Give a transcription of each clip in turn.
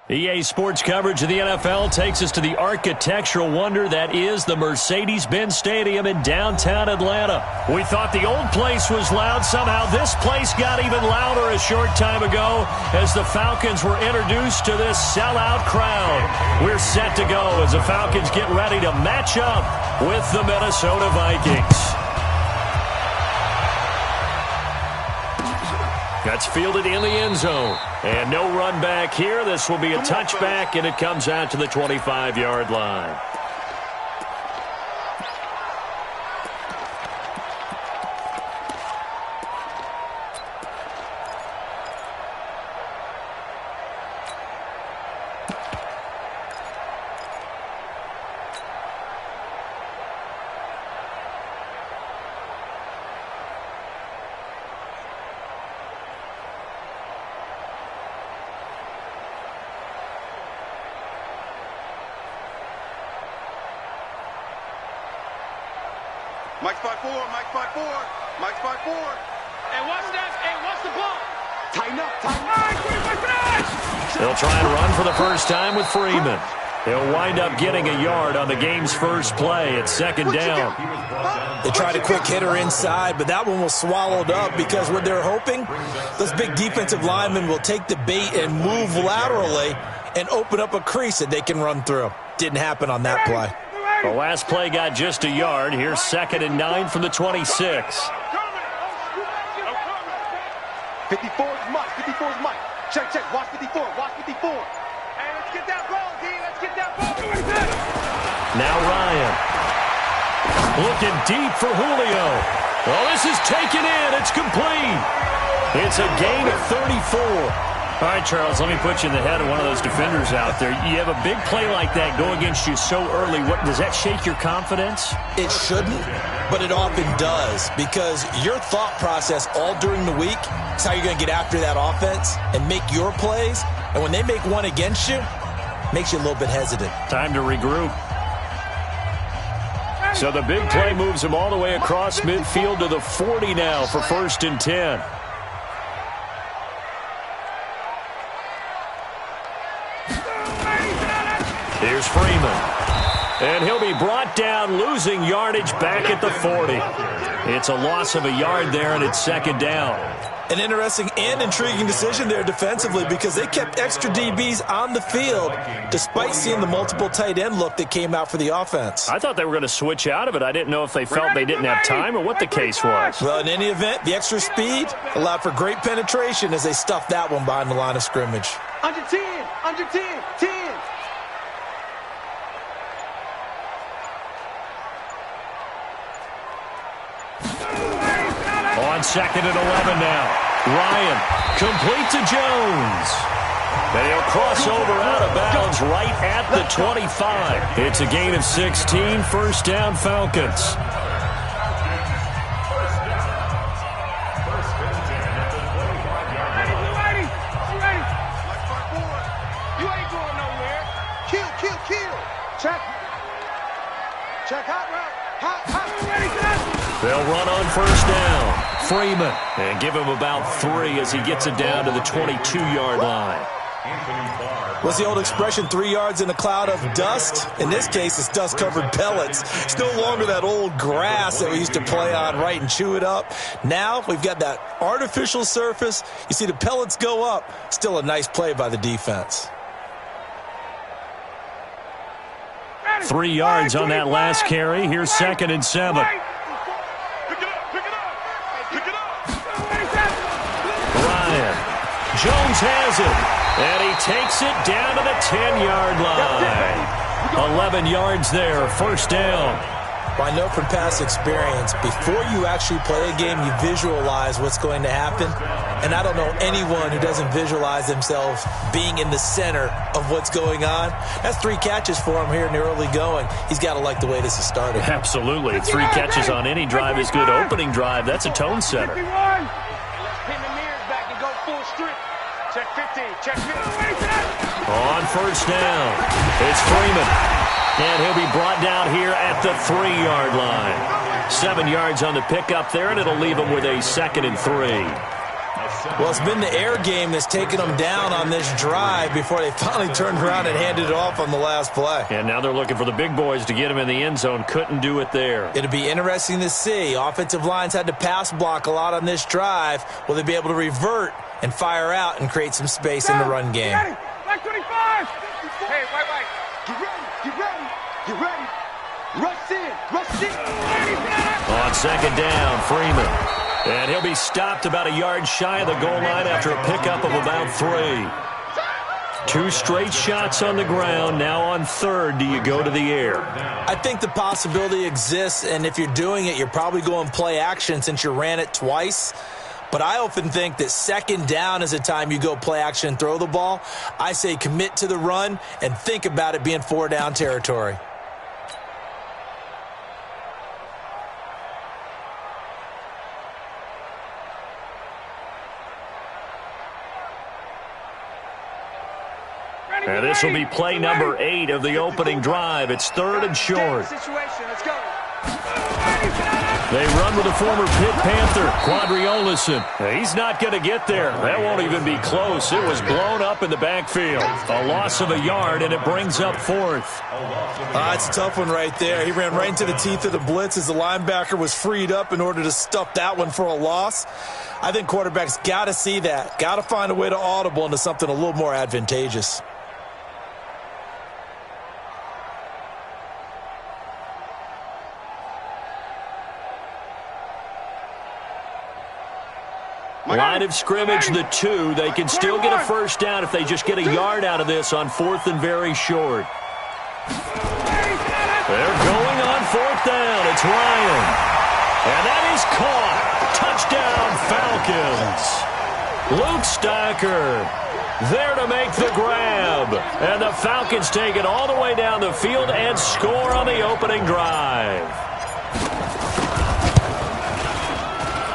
EA Sports coverage of the NFL takes us to the architectural wonder that is the Mercedes-Benz Stadium in downtown Atlanta. We thought the old place was loud. Somehow this place got even louder a short time ago as the Falcons were introduced to this sellout crowd. We're set to go as the Falcons get ready to match up with the Minnesota Vikings. That's fielded in the end zone. And no run back here. This will be a touchback, and it comes out to the 25-yard line. Mike's 5-4, Mike's 5-4, Mike's 5-4. And watch that, and watch the ball. Tighten up, tighten up. They'll try and run for the first time with Freeman. They'll wind up getting a yard on the game's first play. It's second down. They tried a quick hitter inside, but that one was swallowed up because what they're hoping, those big defensive linemen will take the bait and move laterally and open up a crease that they can run through. Didn't happen on that play. The last play got just a yard. Here's 2nd and 9 from the 26. 54 is Mike. 54 is Mike. Check, check. Watch 54. Watch 54. Hey, let's get that ball, D. Let's get that ball. Now Ryan. Looking deep for Julio. Well, this is taken in. It's complete. It's a gain of 34. All right, Charles, let me put you in the head of one of those defenders out there. You have a big play like that go against you so early. What does that shake your confidence? It shouldn't, but it often does because your thought process all during the week is how you're going to get after that offense and make your plays. And when they make one against you, it makes you a little bit hesitant. Time to regroup. So the big play moves him all the way across midfield to the 40 now for 1st and 10. Here's Freeman. And he'll be brought down, losing yardage back at the 40. It's a loss of a yard there, and it's 2nd down. An interesting and intriguing decision there defensively because they kept extra DBs on the field despite seeing the multiple tight end look that came out for the offense. I thought they were going to switch out of it. I didn't know if they felt they didn't have time or what the case was. Well, in any event, the extra speed allowed for great penetration as they stuffed that one behind the line of scrimmage. Under 10, under 10, 10. On 2nd and 11 now. Ryan complete to Jones. And he'll cross over out of bounds right at the 25. It's a gain of 16, 1st down Falcons. You ain't going nowhere. Kill, kill, kill. Check. Check hot route. Hot, hot. They'll run on 1st down. Freeman. And give him about 3 as he gets it down to the 22-yard line. What's the old expression, 3 yards in a cloud of dust? In this case, it's dust-covered pellets. It's no longer that old grass that we used to play on, right, and chew it up. Now we've got that artificial surface. You see the pellets go up. Still a nice play by the defense. 3 yards on that last carry. Here's 2nd and 7. Ryan. Jones has it. And he takes it down to the 10-yard line. 11 yards there, 1st down. Well, I know from past experience, before you actually play a game, you visualize what's going to happen. And I don't know anyone who doesn't visualize themselves being in the center of what's going on. That's 3 catches for him here in the early going. He's got to like the way this is started. Absolutely. 3 catches on any drive is good. Opening drive, that's a tone setter. Let's pin the mirrors back and go full strip. Check 15, check 15. On 1st down, it's Freeman. And he'll be brought down here at the 3-yard line. 7 yards on the pickup there, and it'll leave him with a 2nd and 3. Well, it's been the air game that's taken them down on this drive before they finally turned around and handed it off on the last play. And now they're looking for the big boys to get him in the end zone. Couldn't do it there. It'll be interesting to see. Offensive lines had to pass block a lot on this drive. Will they be able to revert and fire out and create some space in the run game? Black 25! Hey, white. Get ready. Get ready. Rush in. On second down, Freeman. And he'll be stopped about a yard shy of the goal line after a pickup of about 3. 2 straight shots on the ground. Now on third, do you go to the air? I think the possibility exists, and if you're doing it, you're probably going play action since you ran it twice. But I often think that second down is a time you go play action and throw the ball. I say commit to the run and think about it being 4-down territory. And this will be play number 8 of the opening drive. It's 3rd and short. Let's go. They run with the former Pitt Panther, Quadri Olison. He's not going to get there. That won't even be close. It was blown up in the backfield. A loss of a yard, and it brings up 4th. It's a tough one right there. He ran right into the teeth of the blitz as the linebacker was freed up in order to stuff that one for a loss. I think quarterbacks got to see that. Got to find a way to audible into something a little more advantageous. Line of scrimmage, the 2. They can still get a first down if they just get a yard out of this on 4th and very short. They're going on 4th down. It's Ryan. And that is caught. Touchdown, Falcons. Luke Stocker there to make the grab. And the Falcons take it all the way down the field and score on the opening drive.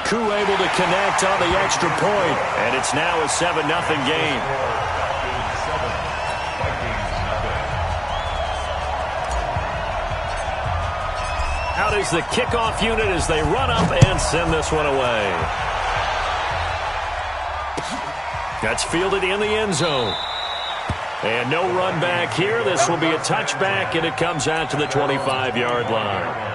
Koo able to connect on the extra point, and it's now a 7-0 game. Out is the kickoff unit as they run up and send this one away. That's fielded in the end zone. And no run back here. This will be a touchback, and it comes out to the 25-yard line.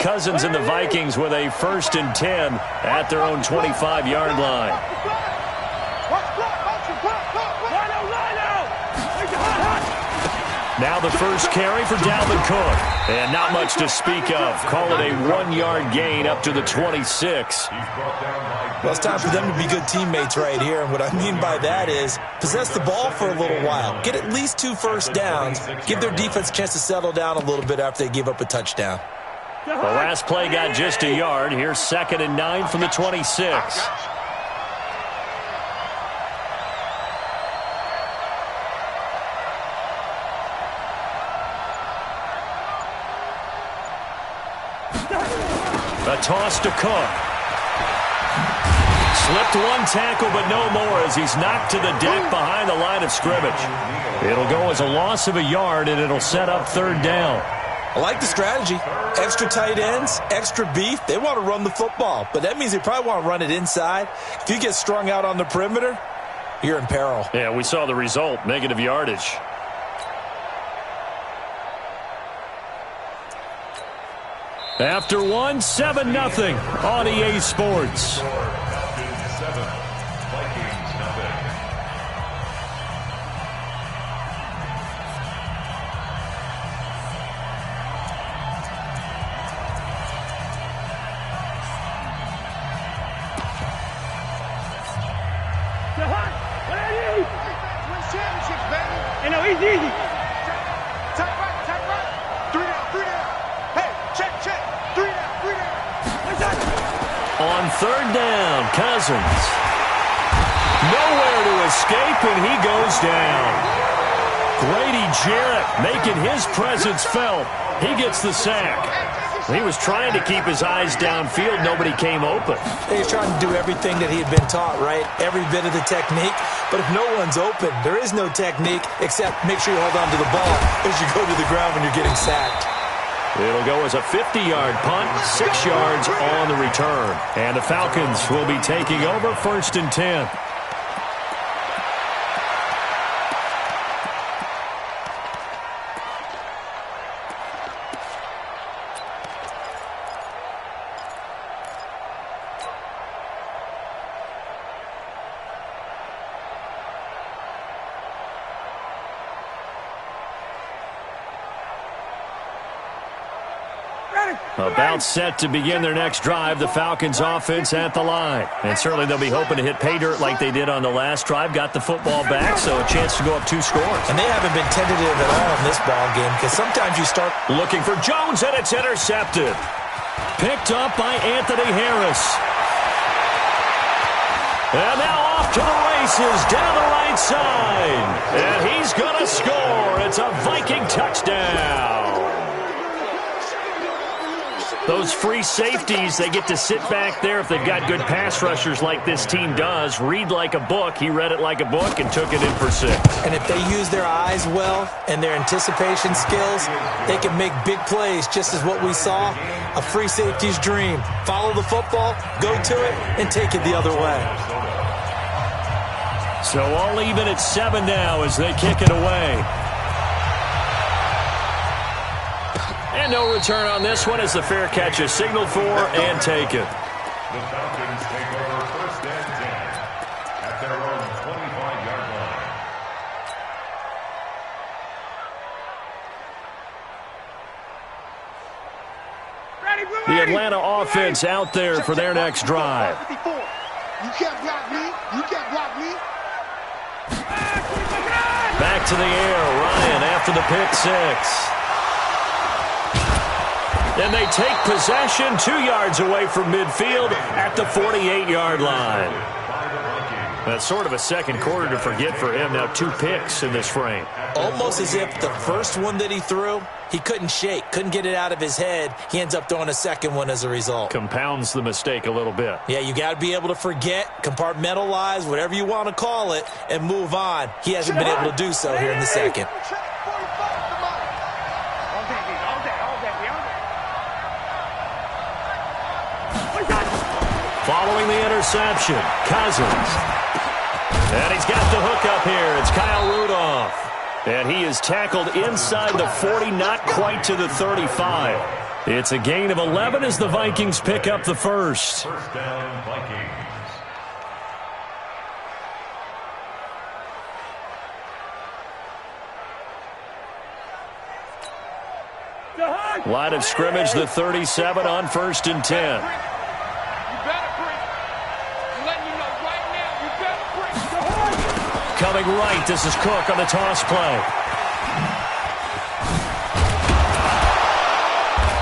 Cousins and the Vikings with a 1st and 10 at their own 25-yard line. Now the first carry for Dalvin Cook. And not much to speak of. Call it a 1-yard gain up to the 26. Well, it's time for them to be good teammates right here. And what I mean by that is possess the ball for a little while. Get at least 2 first downs. Give their defense a chance to settle down a little bit after they give up a touchdown. The last play got just a yard. Here's 2nd and 9 from the 26. A toss to Cook. Slipped one tackle, but no more as he's knocked to the deck behind the line of scrimmage. It'll go as a loss of a yard, and it'll set up 3rd down. I like the strategy. Extra tight ends, extra beef. They want to run the football, but that means they probably want to run it inside. If you get strung out on the perimeter, you're in peril. Yeah, we saw the result, negative yardage. After 1, 7-0 on EA Sports. On 3rd down, Cousins. Nowhere to escape, and he goes down. Grady Jarrett making his presence felt. He gets the sack. He was trying to keep his eyes downfield. Nobody came open. He's trying to do everything that he had been taught, right? Every bit of the technique. But if no one's open, there is no technique except make sure you hold on to the ball as you go to the ground when you're getting sacked. It'll go as a 50-yard punt, 6 yards on the return. And the Falcons will be taking over 1st and 10. About set to begin their next drive, the Falcons offense at the line. And certainly they'll be hoping to hit pay dirt like they did on the last drive. Got the football back, so a chance to go up 2 scores. And they haven't been tentative at all in this ball game because sometimes you start looking for Jones, and it's intercepted. Picked up by Anthony Harris. And now off to the races down the right side. And he's going to score. It's a Viking touchdown. Those free safeties, they get to sit back there if they've got good pass rushers like this team does. Read like a book. He read it like a book and took it in for 6. And if they use their eyes well and their anticipation skills, they can make big plays, just as what we saw. A free safety's dream. Follow the football, go to it, and take it the other way. So all even at 7 now as they kick it away. And no return on this one as the fair catch is signaled for and taken. The Falcons take over 1st and 10 at their own 25-yard line. The Atlanta offense out there for their next drive. You can't block me. You can't block me. Back to the air. Ryan after the pick 6. And they take possession 2 yards away from midfield at the 48-yard line. That's sort of a second quarter to forget for him. Now 2 picks in this frame. Almost as if the first one that he threw, he couldn't shake, couldn't get it out of his head. He ends up throwing a second one as a result. Compounds the mistake a little bit. Yeah, you got to be able to forget, compartmentalize, whatever you want to call it, and move on. He hasn't been able to do so here in the second. Following the interception, Cousins. And he's got the hook up here. It's Kyle Rudolph. And he is tackled inside the 40, not quite to the 35. It's a gain of 11 as the Vikings pick up the first. First down, Vikings. Line of scrimmage, the 37 on 1st and 10. Coming right, this is Cook on the toss play.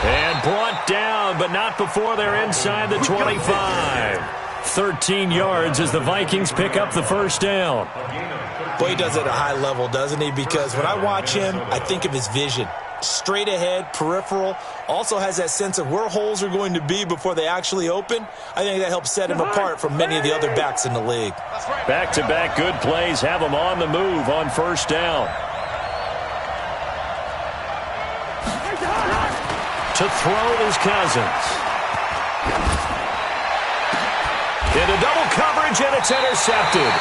And brought down, but not before they're inside the 25. 13 yards as the Vikings pick up the first down. Boy, he does it at a high level, doesn't he? Because when I watch him, I think of his vision. Straight ahead, peripheral, also has that sense of where holes are going to be before they actually open. I think that helps set him apart from many of the other backs in the league. Back-to-back good plays have him on the move on 1st down. To throw is Cousins. Into double coverage, and it's intercepted.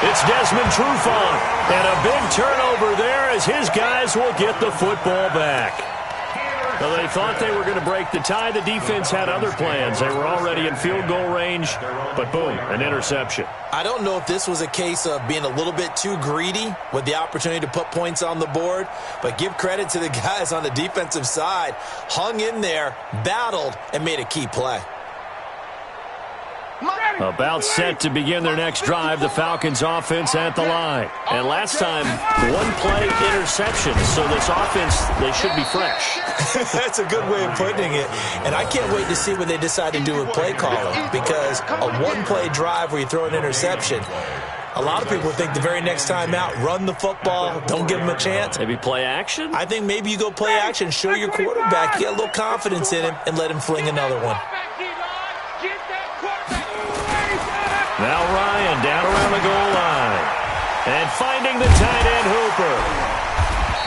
It's Desmond Trufant, and a big turnover there as his guys will get the football back. Well, they thought they were going to break the tie. The defense had other plans. They were already in field goal range, but boom, an interception. I don't know if this was a case of being a little bit too greedy with the opportunity to put points on the board, but give credit to the guys on the defensive side. Hung in there, battled, and made a key play. About set to begin their next drive, the Falcons offense at the line. And last time, one-play interception. So this offense, they should be fresh. That's a good way of putting it. And I can't wait to see what they decide to do with play calling, because a one-play drive where you throw an interception, a lot of people think the very next time out, run the football, don't give them a chance. Maybe play action? I think maybe you go play action, show your quarterback, you get a little confidence in him, and let him fling another one. Now Ryan down around the goal line. And finding the tight end Hooper.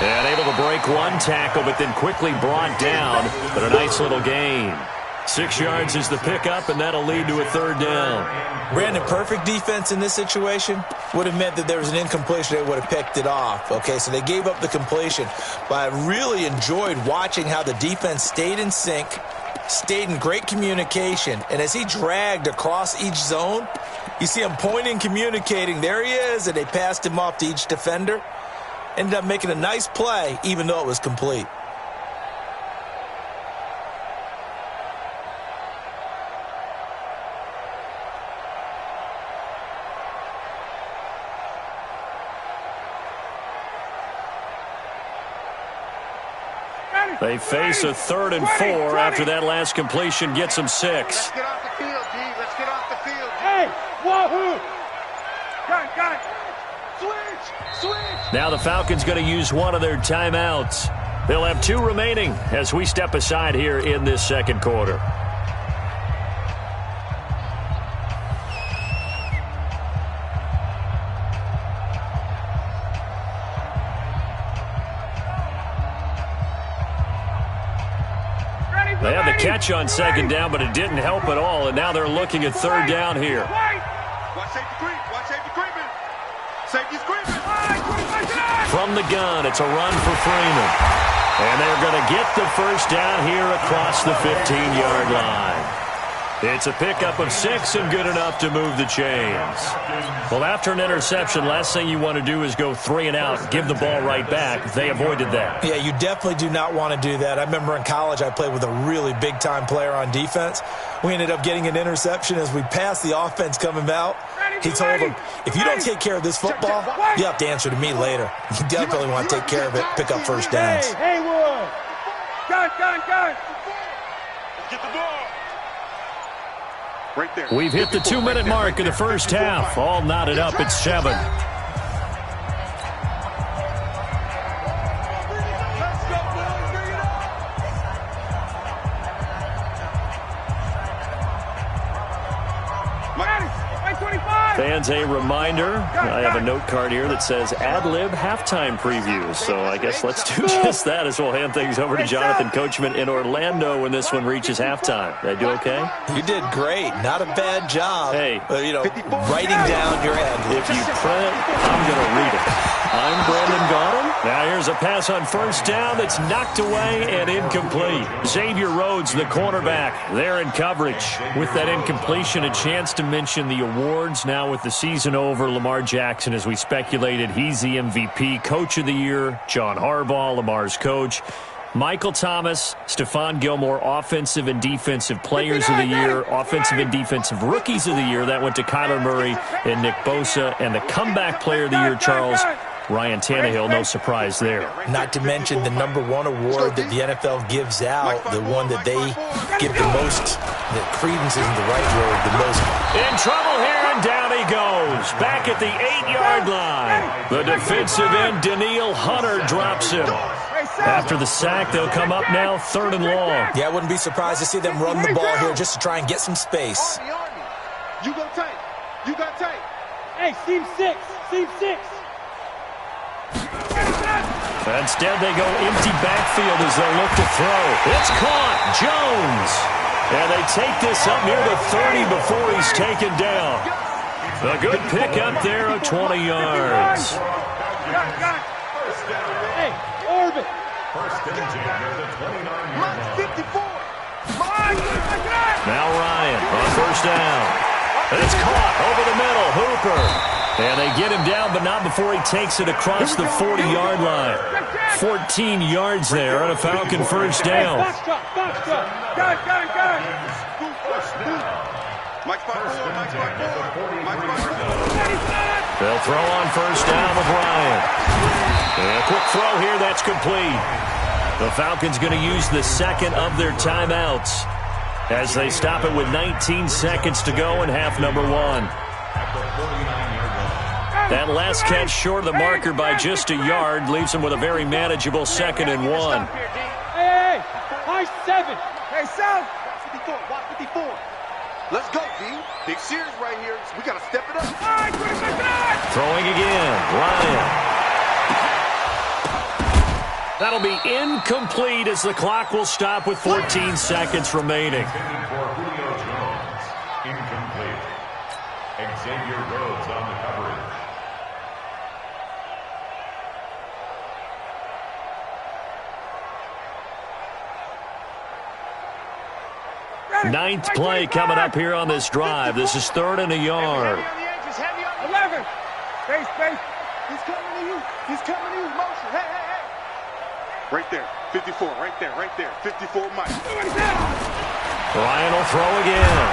And able to break one tackle, but then quickly brought down. But a nice little gain. 6 yards is the pickup, and that'll lead to a third down. Brandon, perfect defense in this situation would have meant that there was an incompletion. They would have picked it off. Okay, so they gave up the completion. But I really enjoyed watching how the defense stayed in sync, stayed in great communication. And as he dragged across each zone, you see him pointing, communicating. There he is, and they passed him off to each defender. Ended up making a nice play, even though it was complete. They face a 3rd and 4 after that last completion gets them 6. Let's get off the field, D. Let's get off the field. Hey, wahoo! Got it. Switch. Now the Falcons going to use one of their timeouts. They'll have 2 remaining as we step aside here in this second quarter. They had the catch on 2nd down, but it didn't help at all, and now they're looking at 3rd down here. Watch safety creep. Watch safety creeping. Safety's creeping. From the gun, it's a run for Freeman. And they're going to get the first down here across the 15-yard line. It's a pickup of 6 and good enough to move the chains. Well, after an interception, last thing you want to do is go 3 and out, give the ball right back. They avoided that. Yeah, you definitely do not want to do that. I remember in college I played with a really big-time player on defense. We ended up getting an interception as we passed the offense coming out. He told him, if you don't take care of this football, you have to answer to me later. You definitely want to take care of it, pick up first downs. Hey, Haywood! Gun! Let's get the ball. Right there. We've hit the 2-minute mark of the first half. All knotted up at 7. Fans, a reminder, I have a note card here that says ad-lib halftime preview. So I guess let's do just that as we'll hand things over to Jonathan Coachman in Orlando when this one reaches halftime. Did I do okay? You did great. Not a bad job. Hey. Writing down your ad. If you print, I'm going to read it. I'm Brandon Gaudin. Now here's a pass on 1st down that's knocked away and incomplete. Xavier Rhodes, the cornerback, there in coverage. With that incompletion, a chance to mention the awards. Now with the season over, Lamar Jackson, as we speculated, he's the MVP, Coach of the Year. John Harbaugh, Lamar's coach. Michael Thomas, Stephon Gilmore, Offensive and Defensive Players of the Year, Offensive and Defensive Rookies of the Year. That went to Kyler Murray and Nick Bosa. And the Comeback Player of the Year, Charles, Ryan Tannehill, no surprise there. Not to mention the #1 award that the NFL gives out, the one that they give the most, the credence isn't the right word, the most. In trouble here, and down he goes. Back at the 8-yard line. The defensive end, Danielle Hunter, drops him. After the sack, they'll come up now 3rd and long. Yeah, I wouldn't be surprised to see them run the ball here just to try and get some space. You go tight. You got tight. Hey, seam 6. Instead, they go empty backfield as they look to throw. It's caught. Jones. And they take this up near the 30 before he's taken down. A good pick up there of 20 yards. Hey, Orbit. First and 10 at the 29-yard line. 54. Now Ryan on 1st down. And it's caught over the middle. Hooper. And they get him down, but not before he takes it across the 40-yard line. 14 yards there on a Falcon first down. Got it. Mike 5-4. They'll throw on first down with Ryan. And a quick throw here, that's complete. The Falcons going to use the second of their timeouts as they stop it with 19 seconds to go in half number one. That last catch short of the marker by just a yard leaves them with a very manageable 2nd and 1. Hey, high 7. Hey, South. 54, watch 54. Let's go, D. Big series right here. We got to step it up. Throwing again, Ryan. That'll be incomplete as the clock will stop with 14 seconds remaining. For Julio Jones, incomplete. Xavier Rhodes on the coverage. Ninth play coming up here on this drive. This is 3rd and a yard. 11. Space. He's coming to you. He's coming to you. Motion. Hey. Right there. 54. Right there. 54 Mike. Ryan will throw again.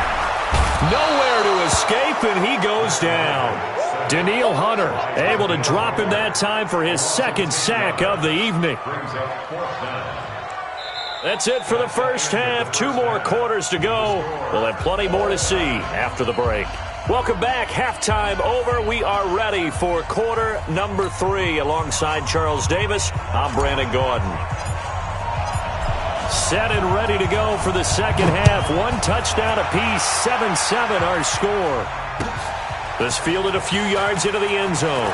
Nowhere to escape, and he goes down. Danielle Hunter able to drop him that time for his 2nd sack of the evening. That's it for the first half. 2 more quarters to go. We'll have plenty more to see after the break. Welcome back. Halftime over. We are ready for quarter number 3. Alongside Charles Davis, I'm Brandon Gaudin. Set and ready to go for the second half. 1 touchdown apiece. 7-7 our score. This fielded a few yards into the end zone.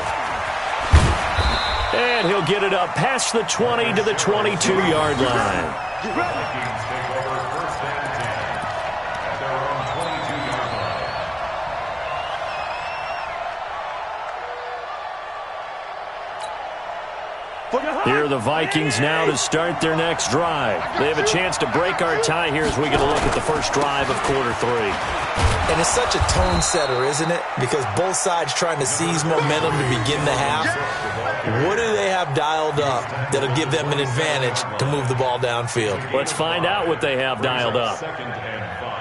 And he'll get it up past the 20 to the 22-yard line. Vikings take over 1st and 10 at their own 22-yard line. Here are the Vikings now to start their next drive. They have a chance to break our tie here as we get a look at the first drive of quarter 3. And it's such a tone setter, isn't it? Because both sides trying to seize momentum to begin the half. What do they have dialed up that'll give them an advantage to move the ball downfield? Let's find out what they have dialed up. 2nd and 5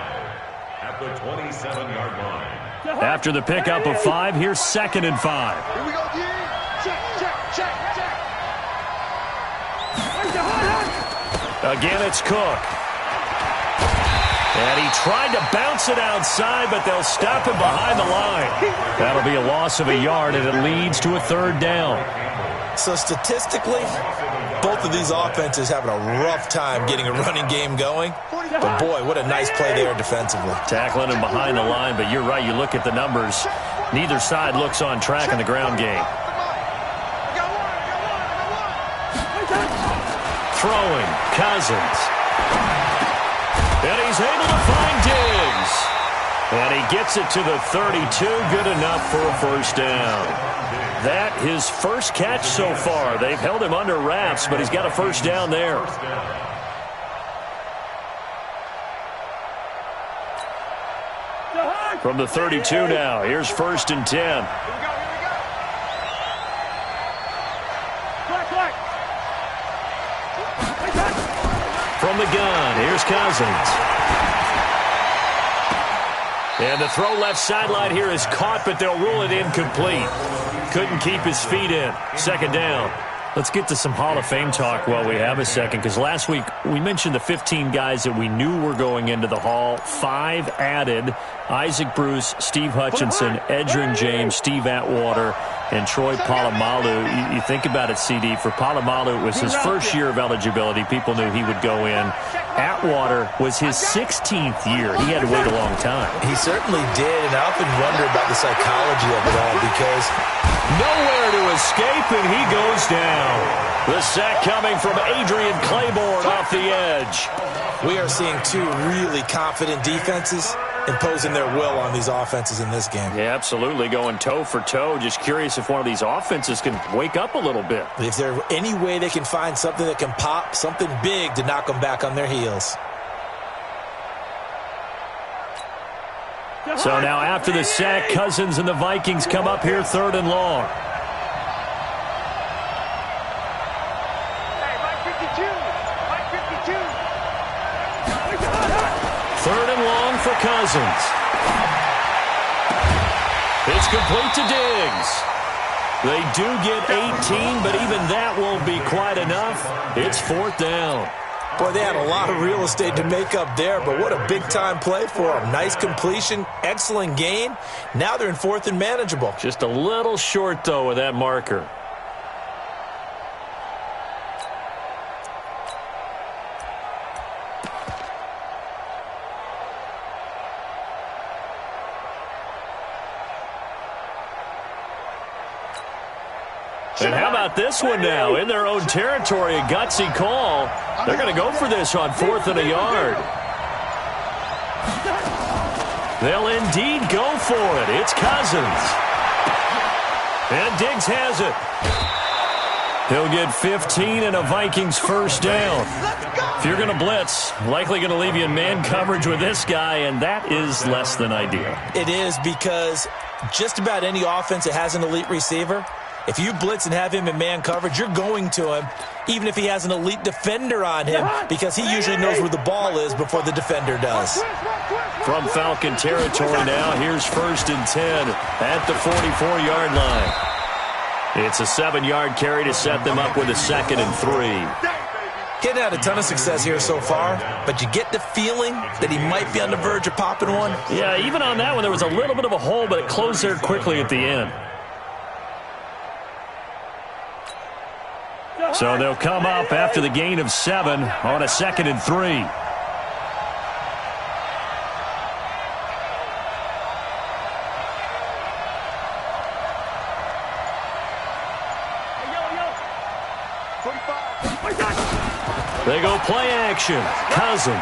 at the 27-yard line. After the pickup of 5, here's 2nd and 5. Here we go, D. Check. Again, it's Cook. And he tried to bounce it outside, but they'll stop him behind the line. That'll be a loss of a yard, and it leads to a 3rd down. So statistically, both of these offenses having a rough time getting a running game going. But, boy, what a nice play there defensively. Tackling him behind the line, but you're right. You look at the numbers. Neither side looks on track in the ground game. Throwing, Cousins. And he's able to find Diggs. And he gets it to the 32. Good enough for a first down. That his first catch so far. They've held him under wraps, but he's got a first down there. From the 32 now. Here's 1st and 10. From the gun, here's Cousins. And the throw left sideline here is caught, but they'll rule it incomplete. Couldn't keep his feet in. 2nd down. Let's get to some Hall of Fame talk while we have a second, because last week we mentioned the 15 guys that we knew were going into the Hall. 5 added: Isaac Bruce, Steve Hutchinson, Edgerrin James, Steve Atwater, and Troy Polamalu. You think about it, CD. For Polamalu, it was his first year of eligibility. People knew he would go in. Atwater was his 16th year. He had to wait a long time. He certainly did, and I often wonder about the psychology of it all because nowhere to escape, and he goes down. The sack coming from Adrian Claiborne off the edge. we are seeing 2 really confident defenses imposing their will on these offenses in this game. Yeah, absolutely, going toe for toe. Just curious if one of these offenses can wake up a little bit. If there's any way they can find something that can pop, something big to knock them back on their heels. So now after the sack, Cousins and the Vikings come up here 3rd and long. For Cousins. It's complete to Diggs. They do get 18, but even that won't be quite enough. It's 4th down. Boy, they had a lot of real estate to make up there, but what a big-time play for them. Nice completion, excellent gain. Now they're in 4th and manageable. Just a little short, though, with that marker. And how about this one now? In their own territory, a gutsy call. They're going to go for this on 4th and a yard. They'll indeed go for it. It's Cousins. And Diggs has it. He'll get 15 and a Vikings first down. If you're going to blitz, likely going to leave you in man coverage with this guy, and that is less than ideal. It is, because just about any offense that has an elite receiver, if you blitz and have him in man coverage, you're going to him, even if he has an elite defender on him, because he usually knows where the ball is before the defender does. From Falcon territory now, here's 1st and 10 at the 44-yard line. It's a 7-yard carry to set them up with a 2nd and 3. Getting had a ton of success here so far, but you get the feeling that he might be on the verge of popping one. Yeah, even on that one, there was a little bit of a hole, but it closed there quickly at the end. So they'll come up after the gain of 7 on a 2nd and 3. They go play action. Cousins.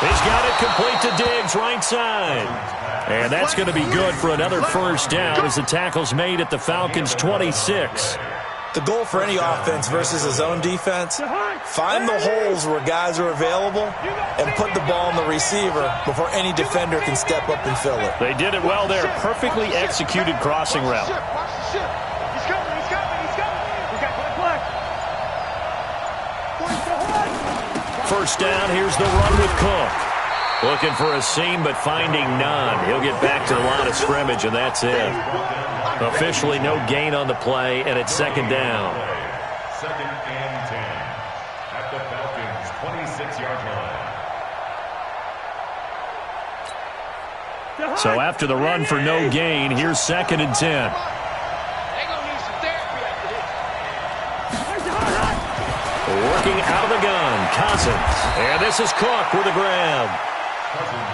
He's got it complete to Diggs, right side. And that's going to be good for another first down as the tackle's made at the Falcons' 26. The goal for any offense versus a zone defense, find the holes where guys are available and put the ball on the receiver before any defender can step up and fill it. They did it well there. Perfectly executed crossing route. First down, here's the run with Cook. Looking for a seam, but finding none. He'll get back to the line of scrimmage, and that's it. Officially no gain on the play, and it's 2nd down. 2nd and 10 at the Falcons' 26-yard line. So after the run for no gain, here's 2nd and 10. Working out of the gun, Cousins. And this is Cook with a grab.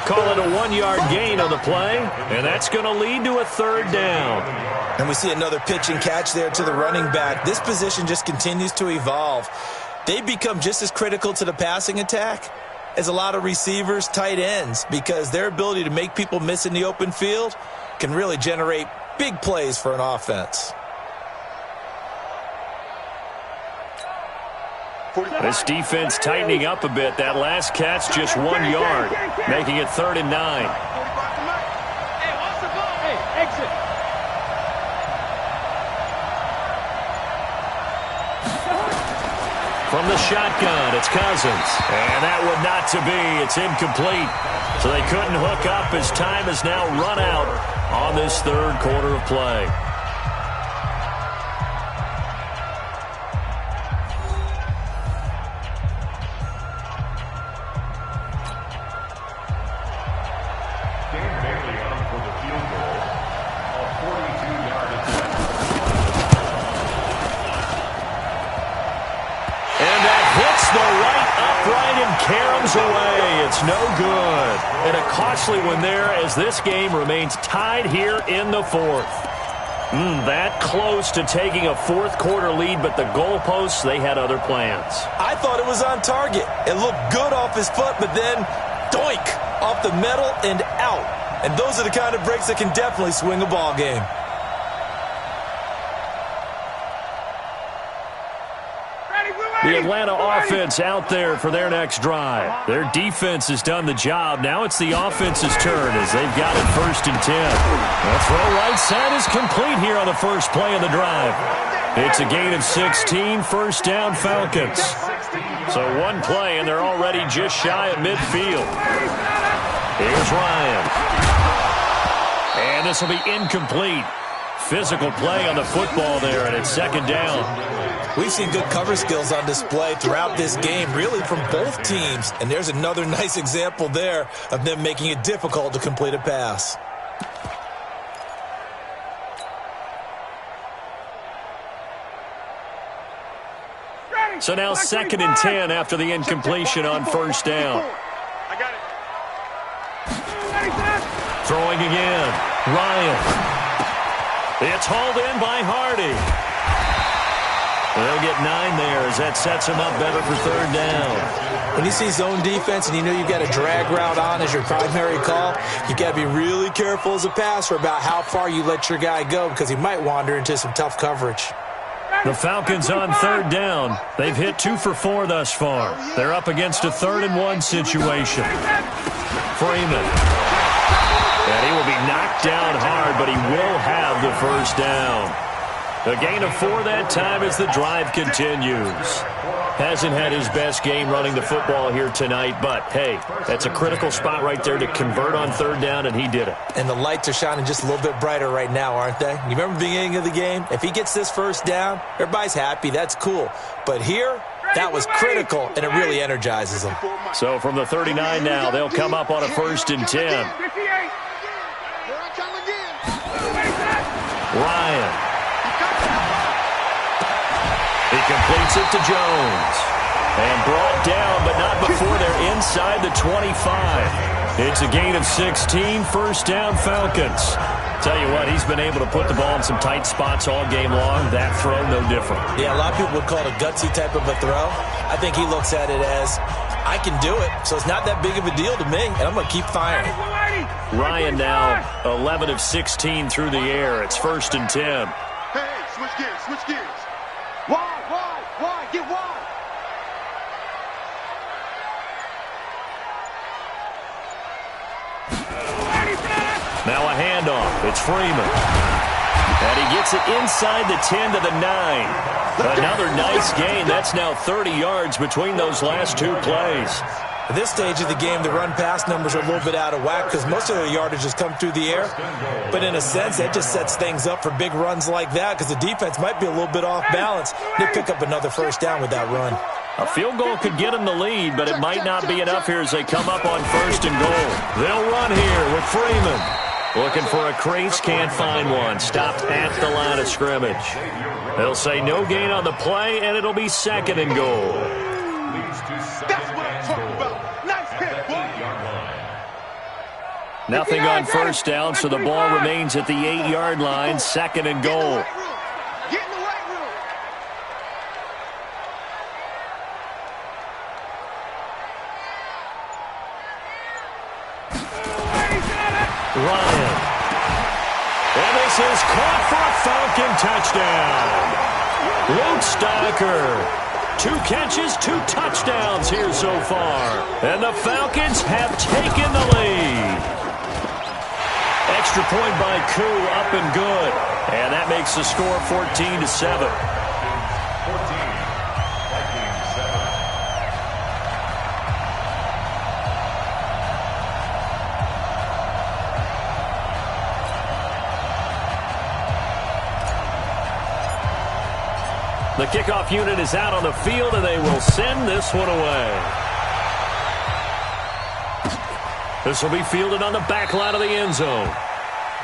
Call it a 1-yard gain on the play, and that's going to lead to a 3rd down. And we see another pitch and catch there to the running back. This position just continues to evolve. They become just as critical to the passing attack as a lot of receivers, tight ends, because their ability to make people miss in the open field can really generate big plays for an offense. This defense tightening up a bit. That last catch just 1 yard, making it 3rd and 9. Exit. From the shotgun, it's Cousins. And that would not to be. It's incomplete. So they couldn't hook up as time has now run out on this 3rd quarter of play. Away. It's no good. And a costly one there as this game remains tied here in the 4th. That close to taking a 4th quarter lead, but the goalposts, they had other plans. I thought it was on target. It looked good off his foot, but then doink, off the metal and out. And those are the kind of breaks that can definitely swing a ball game. The Atlanta offense out there for their next drive. Their defense has done the job. Now it's the offense's turn as they've got it 1st and 10. The throw right side is complete here on the first play of the drive. It's a gain of 16, first down Falcons. So 1 play and they're already just shy of midfield. Here's Ryan. And this will be incomplete. Physical play on the football there, and it's second down. We've seen good cover skills on display throughout this game, really from both teams. And there's another nice example there of them making it difficult to complete a pass. So now 2nd and 10 after the incompletion on first down. I got it. Throwing again. Ryan. It's hauled in by Hardy. They'll get 9 there as that sets him up better for third down. When you see zone defense and you know you've got a drag route on as your primary call, you've got to be really careful as a passer about how far you let your guy go because he might wander into some tough coverage. The Falcons on third down. They've hit 2 for 4 thus far. They're up against a 3rd and 1 situation. Freeman. And he will be knocked down hard, but he will have the first down. A gain of 4 that time as the drive continues. Hasn't had his best game running the football here tonight, but, hey, that's a critical spot right there to convert on third down, and he did it. And the lights are shining just a little bit brighter right now, aren't they? You remember the beginning of the game? If he gets this first down, everybody's happy. That's cool. But here, that was critical, and it really energizes them. So from the 39 now, they'll come up on a 1st and 10. Ryan. He completes it to Jones. And brought down, but not before they're inside the 25. It's a gain of 16, first down Falcons. Tell you what, he's been able to put the ball in some tight spots all game long. That throw, no different. Yeah, a lot of people would call it a gutsy type of a throw. I think he looks at it as, I can do it, so it's not that big of a deal to me, and I'm going to keep firing. Ryan now 11 of 16 through the air. It's 1st and 10. Hey, switch gears. Wide, get wide. Now a handoff. It's Freeman. And he gets it inside the 10 to the 9. Another nice gain. That's now 30 yards between those last 2 plays. At this stage of the game, the run-pass numbers are a little bit out of whack because most of the yardage has come through the air. But in a sense, that just sets things up for big runs like that because the defense might be a little bit off balance. They pick up another first down with that run. A field goal could get them the lead, but it might not be enough here as they come up on 1st and goal. They'll run here with Freeman. Looking for a crease, can't find one. Stopped at the line of scrimmage. They'll say no gain on the play, and it'll be 2nd and goal. That's what I'm talking about. Nice hit, boy. Nothing on first down, so the ball remains at the 8-yard line, 2nd and goal. Get in the right room. Ryan. And this is caught for a Falcon touchdown. Luke Stocker. 2 catches, 2 touchdowns here so far. And the Falcons have taken the lead. Extra point by Koo, up and good. And that makes the score 14-7. The kickoff unit is out on the field, and they will send this one away. This will be fielded on the back line of the end zone.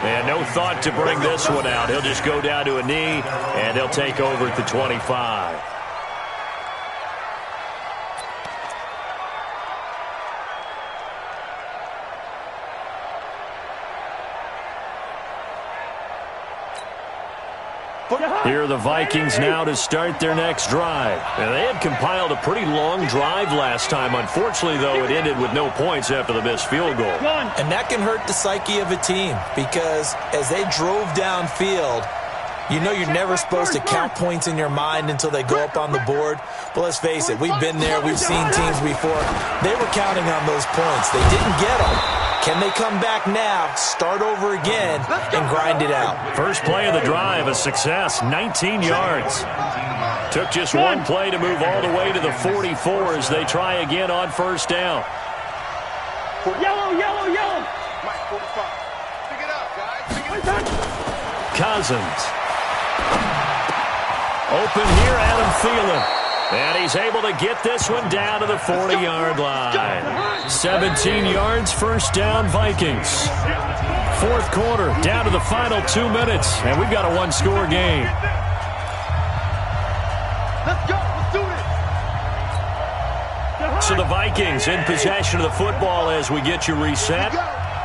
And no thought to bring this one out. He'll just go down to a knee, and he'll take over at the 25. Here are the Vikings now to start their next drive. And they had compiled a pretty long drive last time. Unfortunately, though, it ended with no points after the missed field goal. And that can hurt the psyche of a team because as they drove downfield, you know you're never supposed to count points in your mind until they go up on the board. But let's face it, we've been there. We've seen teams before. They were counting on those points. They didn't get them. Can they come back now, start over again, and grind it out? First play of the drive, a success, 19 yards. Took just one play to move all the way to the 44 as they try again on first down. Yellow, yellow, yellow. Mike 45. Pick it up, guys. Cousins. Open here, Adam Thielen. And he's able to get this one down to the 40-yard line. 17 yards, first down, Vikings. Fourth quarter, down to the final 2 minutes, and we've got a one-score game. Let's go. Let's do this. So the Vikings in possession of the football as we get you reset.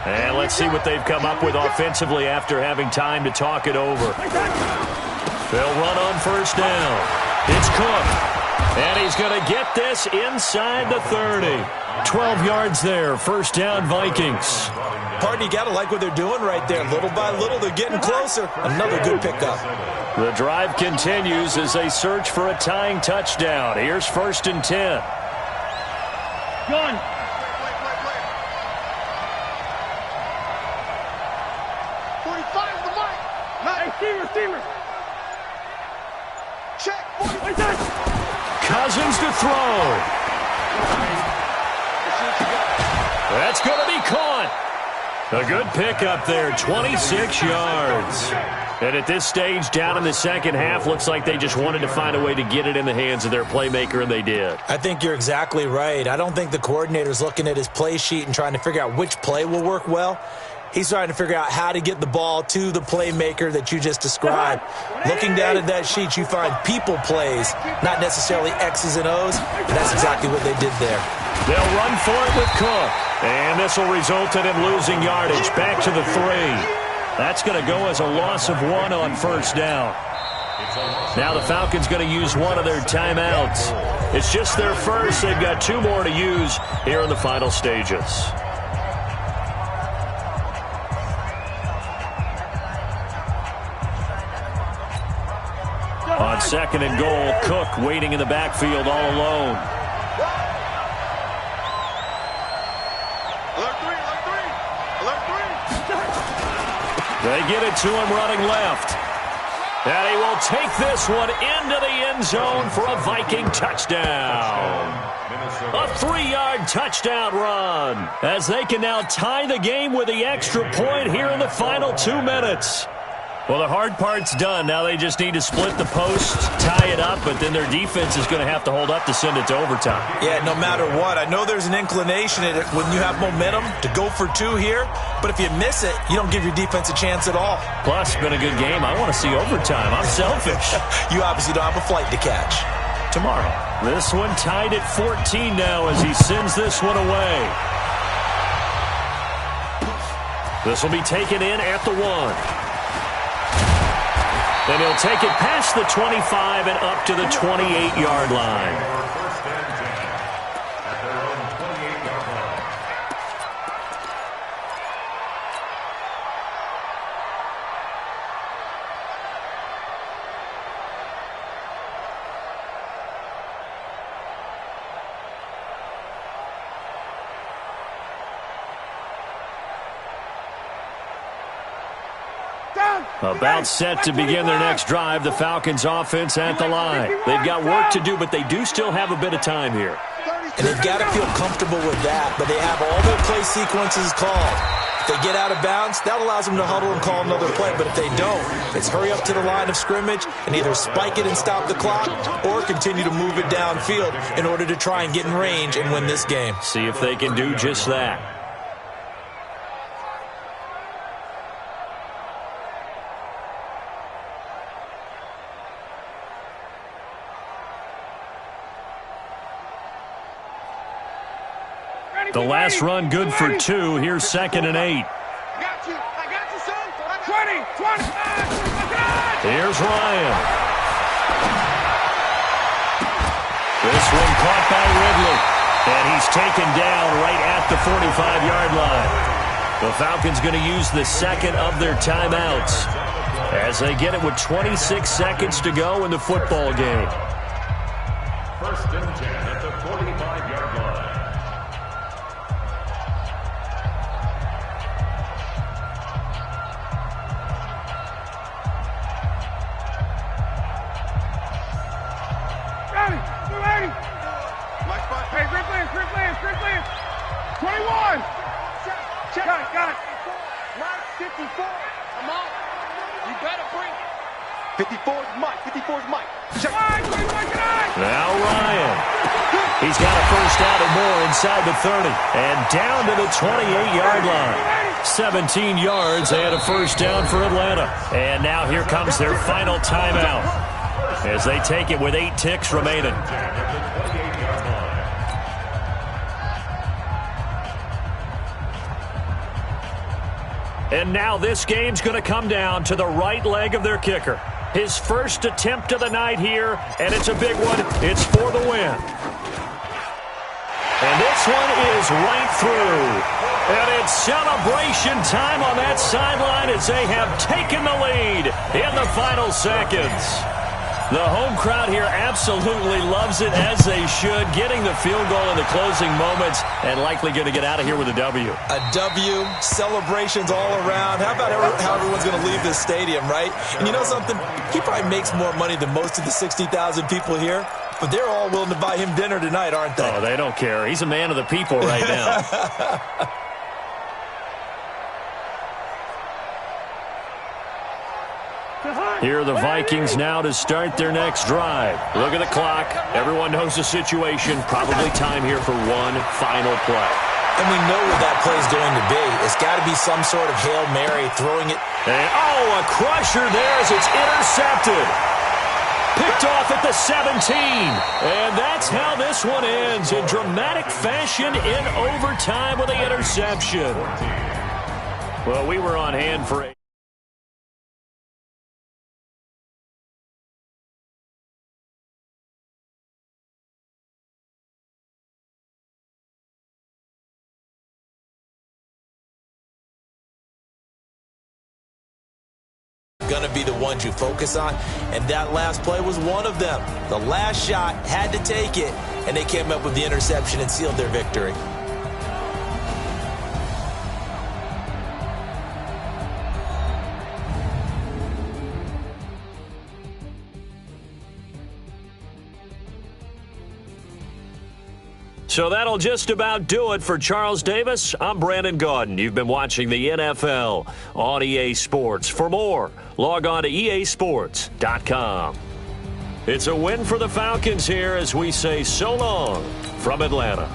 And let's see what they've come up with offensively after having time to talk it over. They'll run on first down. It's Cook. And he's going to get this inside the 30. 12 yards there. First down, Vikings. Pardon, you got to like what they're doing right there. Little by little, they're getting closer. Another good pickup. The drive continues as they search for a tying touchdown. Here's first and 10. Gun. Receiver. Check. Cousins to throw. That's going to be caught. A good pickup there, 26 yards. And at this stage, down in the second half, looks like they just wanted to find a way to get it in the hands of their playmaker, and they did. I think you're exactly right. I don't think the coordinator's looking at his play sheet and trying to figure out which play will work well. He's trying to figure out how to get the ball to the playmaker that you just described. Looking down at that sheet, you find people plays, not necessarily X's and O's. And that's exactly what they did there. They'll run for it with Cook. And this will result in him losing yardage back to the 3. That's going to go as a loss of 1 on first down. Now the Falcons going to use one of their timeouts. It's just their first. They've got 2 more to use here in the final stages. On second and goal, Cook waiting in the backfield all alone. They get it to him running left. And he will take this one into the end zone for a Viking touchdown. A 3-yard touchdown run as they can now tie the game with the extra point here in the final 2 minutes. Well, the hard part's done. Now they just need to split the post, tie it up, but then their defense is going to have to hold up to send it to overtime. Yeah, no matter what. I know there's an inclination in it when you have momentum to go for 2 here, but if you miss it, you don't give your defense a chance at all. Plus, it's been a good game. I want to see overtime. I'm selfish. You obviously don't have a flight to catch. Tomorrow. This one tied at 14 now as he sends this one away. This will be taken in at the 1. And he'll take it past the 25 and up to the 28-yard line. About set to begin their next drive, the Falcons offense at the line. They've got work to do, but they do still have a bit of time here. And they've got to feel comfortable with that, but they have all their play sequences called. If they get out of bounds, that allows them to huddle and call another play, but if they don't, it's hurry up to the line of scrimmage and either spike it and stop the clock or continue to move it downfield in order to try and get in range and win this game. See if they can do just that. The last run good for 2. Here's second and 8. I got you, son. 20. Here's Ryan. This one caught by Ridley. And he's taken down right at the 45-yard line. The Falcons going to use the second of their timeouts as they get it with 26 seconds to go in the football game. First and 10 at the 45-yard line. Great play. 21. Check. Got it. Mike 54. I'm out. You better bring it. 54's Mike. 54's Mike. Now Ryan. He's got a first down and more inside the 30. And down to the 28-yard line. 17 yards and a first down for Atlanta. And now here comes their final timeout as they take it with 8 ticks remaining. And now this game's going to come down to the right leg of their kicker. His first attempt of the night here, and it's a big one. It's for the win. And this one is right through. And it's celebration time on that sideline as they have taken the lead in the final seconds. The home crowd here absolutely loves it, as they should, getting the field goal in the closing moments and likely going to get out of here with a W. A W, celebrations all around. How about how everyone's going to leave this stadium, right? And you know something? He probably makes more money than most of the 60,000 people here, but they're all willing to buy him dinner tonight, aren't they? Oh, they don't care. He's a man of the people right now. Here are the Vikings now to start their next drive. Look at the clock. Everyone knows the situation. Probably time here for one final play. And we know what that play is going to be. It's got to be some sort of Hail Mary, throwing it. And, a crusher there as it's intercepted. Picked off at the 17. And that's how this one ends, in dramatic fashion in overtime with the interception. Well, we were on hand for a... Going to be the ones you focus on, and that last play was one of them. The last shot had to take it, and they came up with the interception and sealed their victory. So that'll just about do it for Charles Davis. I'm Brandon Gaudin. You've been watching the NFL on EA Sports. For more, log on to easports.com. It's a win for the Falcons here as we say so long from Atlanta.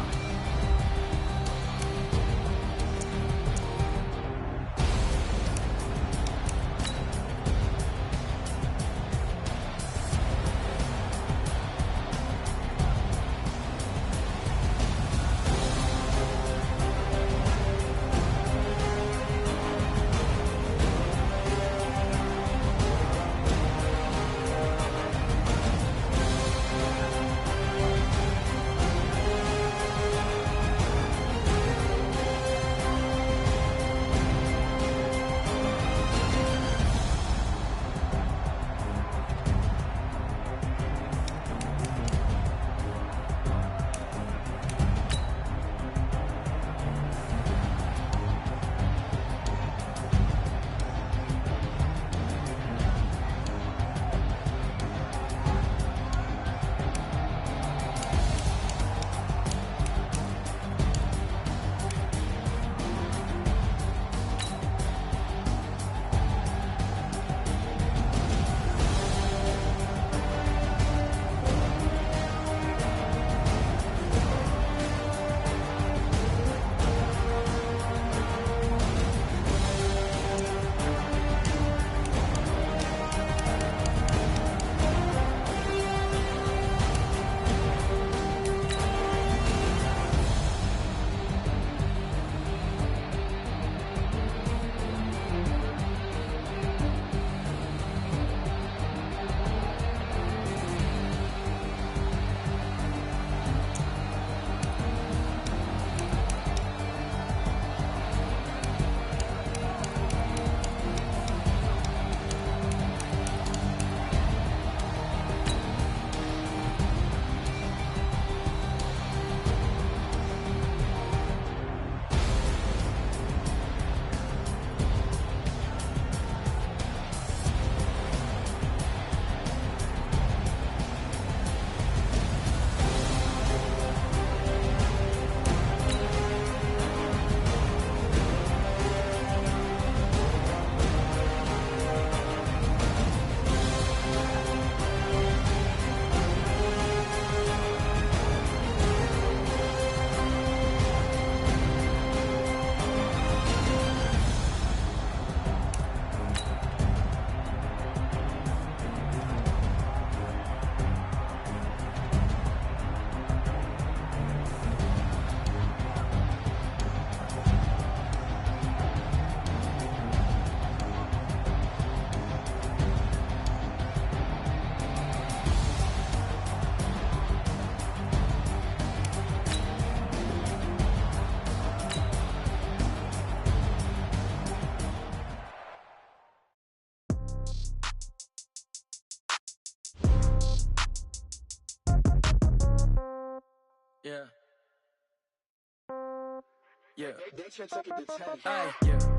Yeah.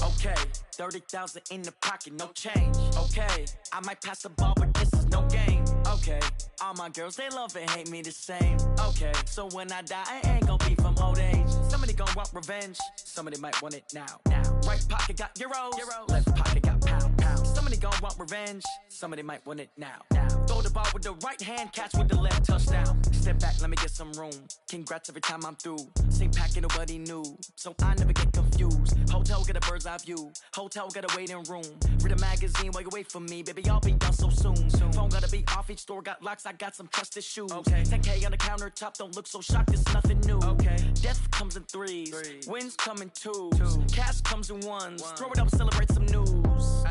Okay, 30,000 in the pocket, no change. Okay, I might pass the ball, but this is no game. Okay, all my girls, they love and hate me the same. Okay, so when I die, I ain't gonna be from old age. Somebody gon' want revenge, somebody might want it now. Right pocket got euros, left pocket got pound. Somebody gon' want revenge, somebody might want it now. Throw the ball with the right hand, catch with the left, touchdown. Step back, let me get some room. Congrats every time I'm through. Same packet, nobody knew, so I never get confused. Hotel get a bird's eye view, hotel got a waiting room. Read a magazine while you wait for me, baby, I'll be done so soon. Phone gotta be off, each store got locks, I got some trusted shoes. 10K on the countertop, don't look so shocked, it's nothing new. Death comes in threes, wins come in twos, cash comes in ones. Throw it up, celebrate some news.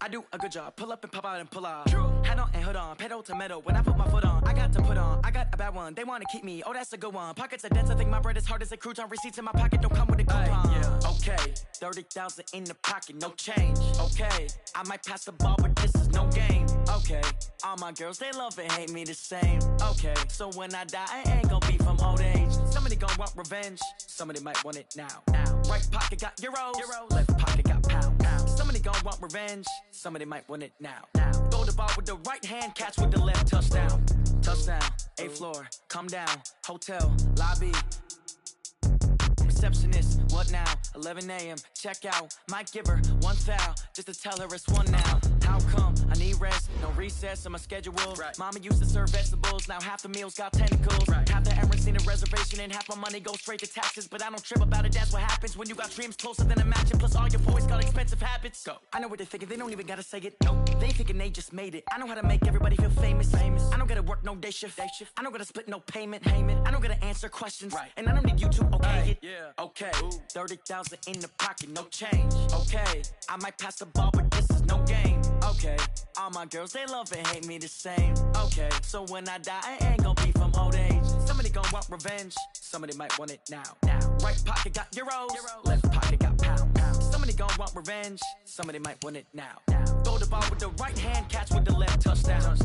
I do a good job, pull up and pop out and pull out. Hat on and hood on, pedal to metal. When I put my foot on, I got to put on. I got a bad one, they wanna keep me, oh that's a good one. Pockets are dense, I think my bread is hard as a crouton. Receipts in my pocket don't come with a coupon. Okay, 30,000 in the pocket, no change. Okay, I might pass the ball, but this is no game. Okay, all my girls, they love and hate me the same. Okay, so when I die, I ain't gonna be from old age. Somebody gon' want revenge, somebody might want it now. Right pocket got euros, left pocket got pound. Somebody gon' want revenge, somebody might want it now. Throw the ball with the right hand, catch with the left, touchdown. Touchdown, 8th floor, come down, hotel, lobby. Receptionist, what now? 11 a.m., check out. Might give her one foul, just to tell her it's one now. How come? I need rest, no recess in my schedule. Mama used to serve vegetables, now half the meals got tentacles. Half the errands need a reservation and half my money goes straight to taxes. But I don't trip about it, that's what happens when you got dreams closer than a match. And plus all your boys got expensive habits. I know what they're thinking, they don't even gotta say it. They thinking they just made it. I know how to make everybody feel famous. I don't gotta work no day shift. I don't gotta split no payment. I don't gotta answer questions. And I don't need you to okay it. Okay, 30,000 in the pocket, no change. Okay, I might pass the ball, but this is no game. Okay, all my girls, they love and hate me the same. Okay, so when I die, I ain't gonna be from old age. Somebody gon' want revenge, somebody might want it now. Right pocket got euros, left pocket got pound. Somebody gon' want revenge, somebody might want it now. Throw the ball with the right hand, catch with the left, touchdown.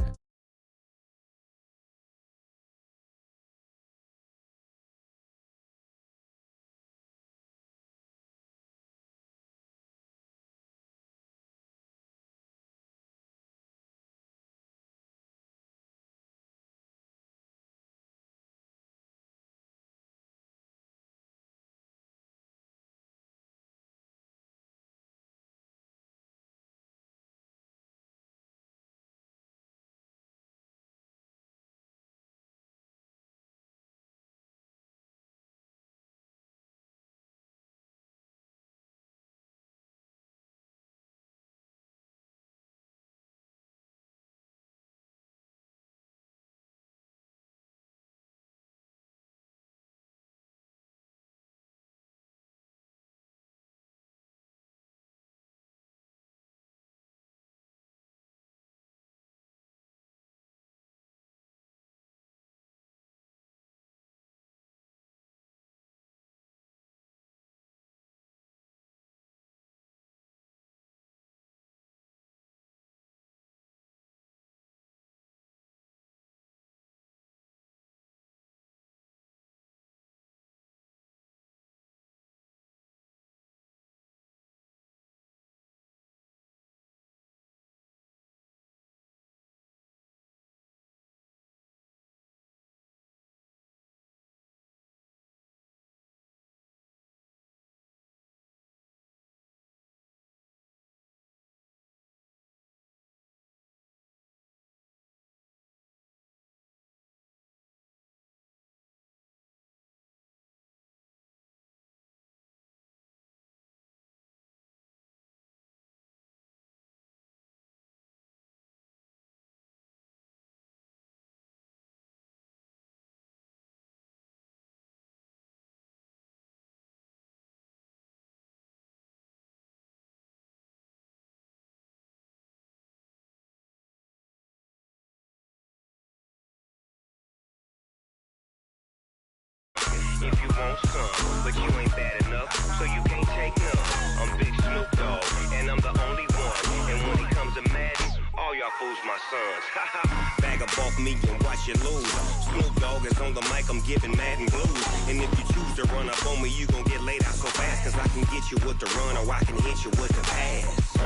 If you want some, but you ain't bad enough, so you can't take none. I'm Big Snoop Dogg, and I'm the only one. And when it comes to Madden, all y'all fools my sons. Bag up off me and watch you lose. Snoop Dogg is on the mic, I'm giving Madden blues. And if you choose to run up on me, you gon' get laid out so fast. Cause I can get you with the run or I can hit you with the pass.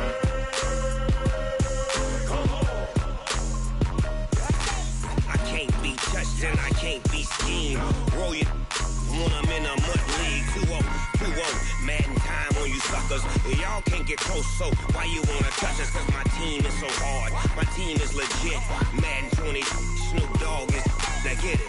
I can't be touched and I can't be schemed. Roll you when I'm in a mud league. 2-0, Madden time on you suckers. Y'all can't get close, so why you wanna touch us? Cause my team is so hard, my team is legit. Madden 20, Snoop Dogg is, now get it.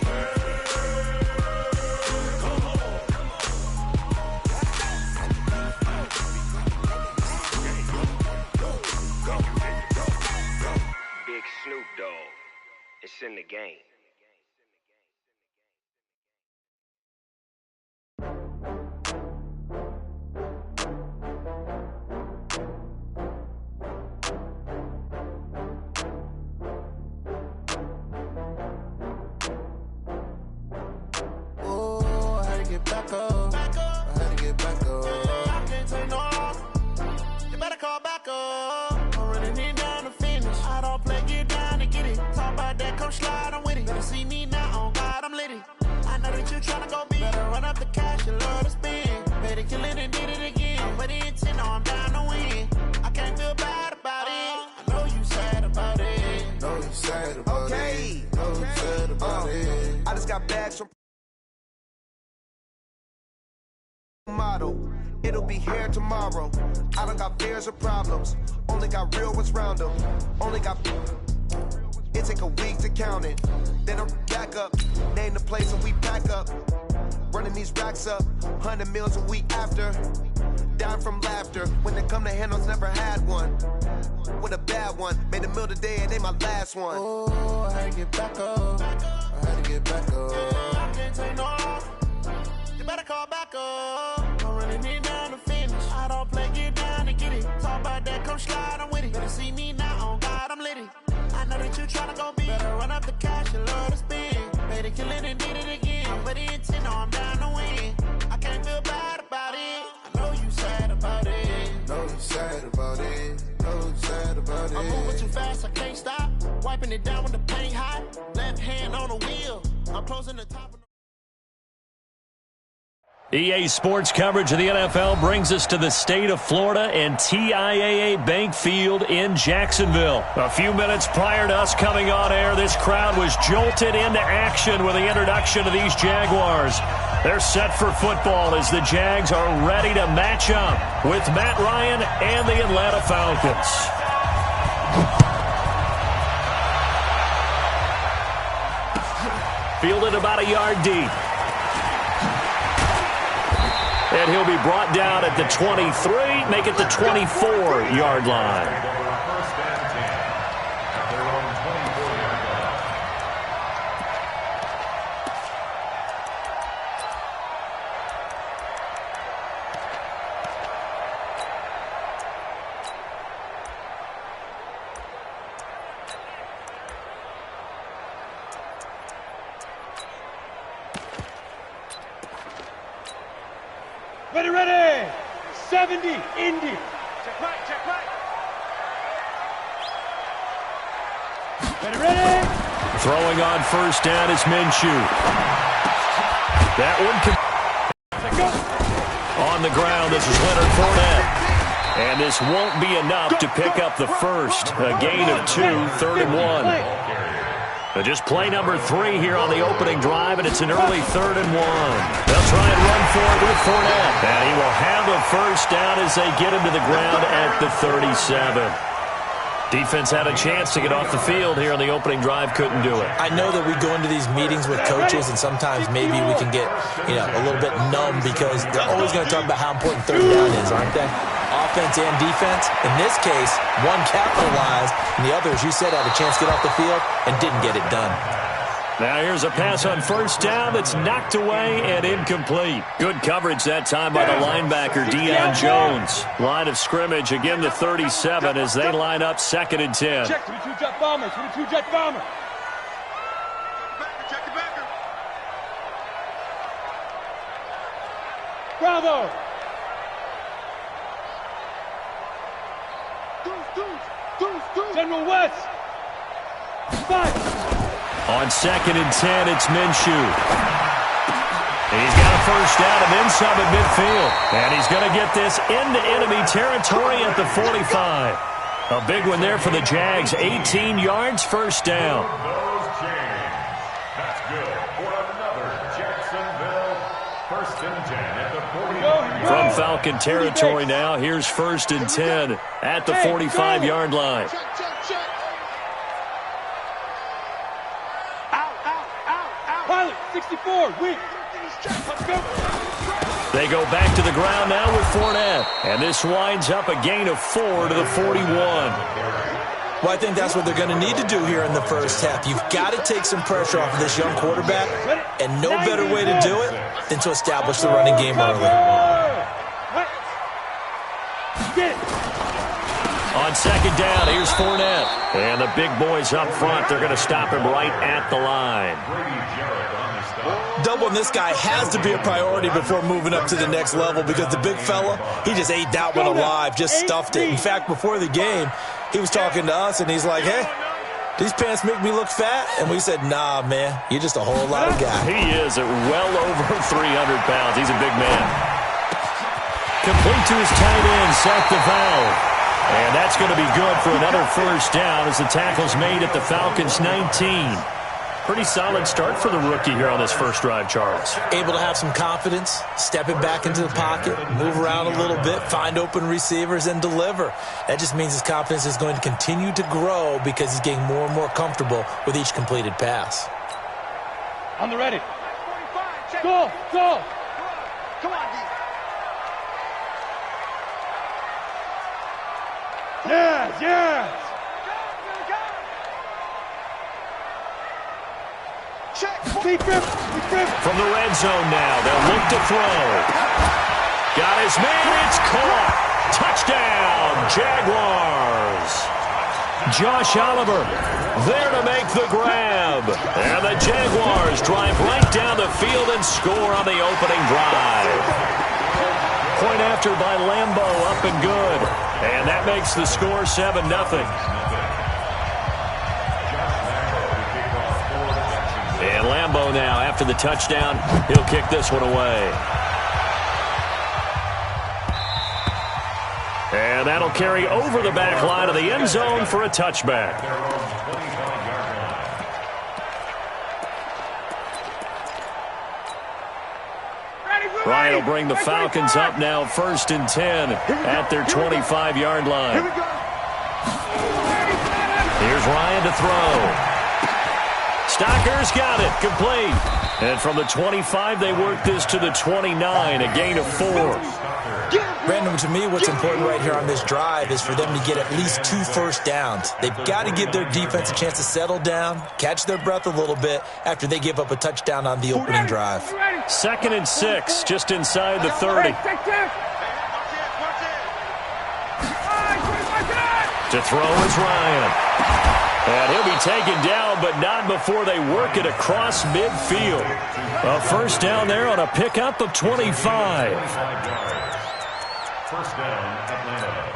Big Snoop Dogg, it's in the game. Back up. I had to get back up. I can't take no off. You better call back up. I'm running it down to finish. I don't play, get down to get it. Talk about that, come slide, I'm with it. Better see me now, on God, I'm litty. I know that you tryna go big. Better run up the cash, you love to spend. Better kill it and did it again. I'm with the intent, no, I'm down to win. I can't feel bad about it. I know you sad about it. Know you sad about it. Know you sad about it. I just got bags from model. It'll be here tomorrow. I don't got fears or problems. Only got real ones round them. Only got. It take a week to count it. Then I'm back up. Name the place and we pack up. Running these racks up. 100 meals a week after. Down from laughter. When they come to handles, never had one. With a bad one. Made a meal today and they my last one. Oh, I had to get back up. I had to get back up. I can't take no off. You better call back up. I'm running it down to finish. I don't play, get down to get it. Talk about that, come slide, I'm with it. Better see me now, on God, I'm litty. I know that you tryna go big. Better run up the cash, you love to spend. Better kill it and did it again. I'm with the intent, no, I'm down to win. I can't feel bad about it. I know you sad about it. Know you sad about it. Know you sad about it. I'm moving too fast, I can't stop. Wiping it down when the paint hot. Left hand on the wheel. I'm closing the top of the EA Sports coverage of the NFL brings us to the state of Florida and TIAA Bank Field in Jacksonville. A few minutes prior to us coming on air, this crowd was jolted into action with the introduction of these Jaguars. They're set for football as the Jags are ready to match up with Matt Ryan and the Atlanta Falcons. Fielded about a yard deep. And he'll be brought down at the 23, make it the 24-yard line. Ready, ready! 70, Indy. Check right, check right. Ready, ready! Throwing on first down is Minshew. That one on the ground. This is Leonard Fournette. And this won't be enough to pick up the first. A gain of 2, 3rd and 1. Just play number 3 here on the opening drive, and it's an early 3rd and 1. They'll try and run for it with Fournette. And he will have a first down as they get him to the ground at the 37. Defense had a chance to get off the field here on the opening drive, couldn't do it. I know that we go into these meetings with coaches, and sometimes maybe we can get, a little bit numb because they're always going to talk about how important 3rd down is, aren't they? Offense and defense. In this case, one capitalized, and the other, as you said, had a chance to get off the field and didn't get it done. Now here's a pass on first down that's knocked away and incomplete. Good coverage that time by the linebacker, Deion Jones. Line of scrimmage, again the 37 as they line up 2nd and 10. Check 22 jet bombers, 22 jet bomber. Check the backer. Bravo. General West. 5. On 2nd and 10, it's Minshew. He's got a first down and then some at midfield. And he's going to get this into enemy territory at the 45. A big one there for the Jags. 18 yards, first down. Those chains. That's good for another Jacksonville. 1st and 10 at the 45. From Falcon territory now, here's 1st and 10 at the 45-yard line. Pilot, 64, weak. Let's go. They go back to the ground now with Fournette. And this winds up a gain of 4 to the 41. Well, I think that's what they're going to need to do here in the first half. You've got to take some pressure off of this young quarterback, and no better way to do it than to establish the running game early. On 2nd down, here's Fournette. And the big boys up front, they're going to stop him right at the line. Doubling this guy has to be a priority before moving up to the next level because the big fella, he just ate that one alive, just stuffed it. In fact, before the game, he was talking to us, and he's like, hey, these pants make me look fat? And we said, nah, man, you're just a whole lot of guy. He is at well over 300 pounds. He's a big man. Complete to his tight end, Seth DeVal. And that's going to be good for another first down as the tackle's made at the Falcons' 19. Pretty solid start for the rookie here on this first drive, Charles. Able to have some confidence, stepping back into the pocket, move around a little bit, find open receivers, and deliver. That just means his confidence is going to continue to grow because he's getting more and more comfortable with each completed pass. On the ready. Go, go. Come on, D. Yes, yes. Deep grip, deep grip. From the red zone now, they'll look to throw. Got his man, it's caught. Touchdown, Jaguars. Josh Oliver there to make the grab. And the Jaguars drive right down the field and score on the opening drive. Point after by Lambo, up and good. And that makes the score 7-0. And Lambo now, after the touchdown, he'll kick this one away. And that'll carry over the back line of the end zone for a touchback. Ryan will bring the Falcons up now 1st and 10 at their 25-yard line. Here's Ryan to throw. Stocker's got it, complete. And from the 25, they work this to the 29, a gain of 4. Brandon, to me, what's important right here on this drive is for them to get at least 2 first downs. They've got to give their defense a chance to settle down, catch their breath a little bit after they give up a touchdown on the opening drive. 2nd and 6, just inside the 30. To throw is Ryan. And he'll be taken down, but not before they work it across midfield. A first down there on a pickup of 25. First down, Atlanta.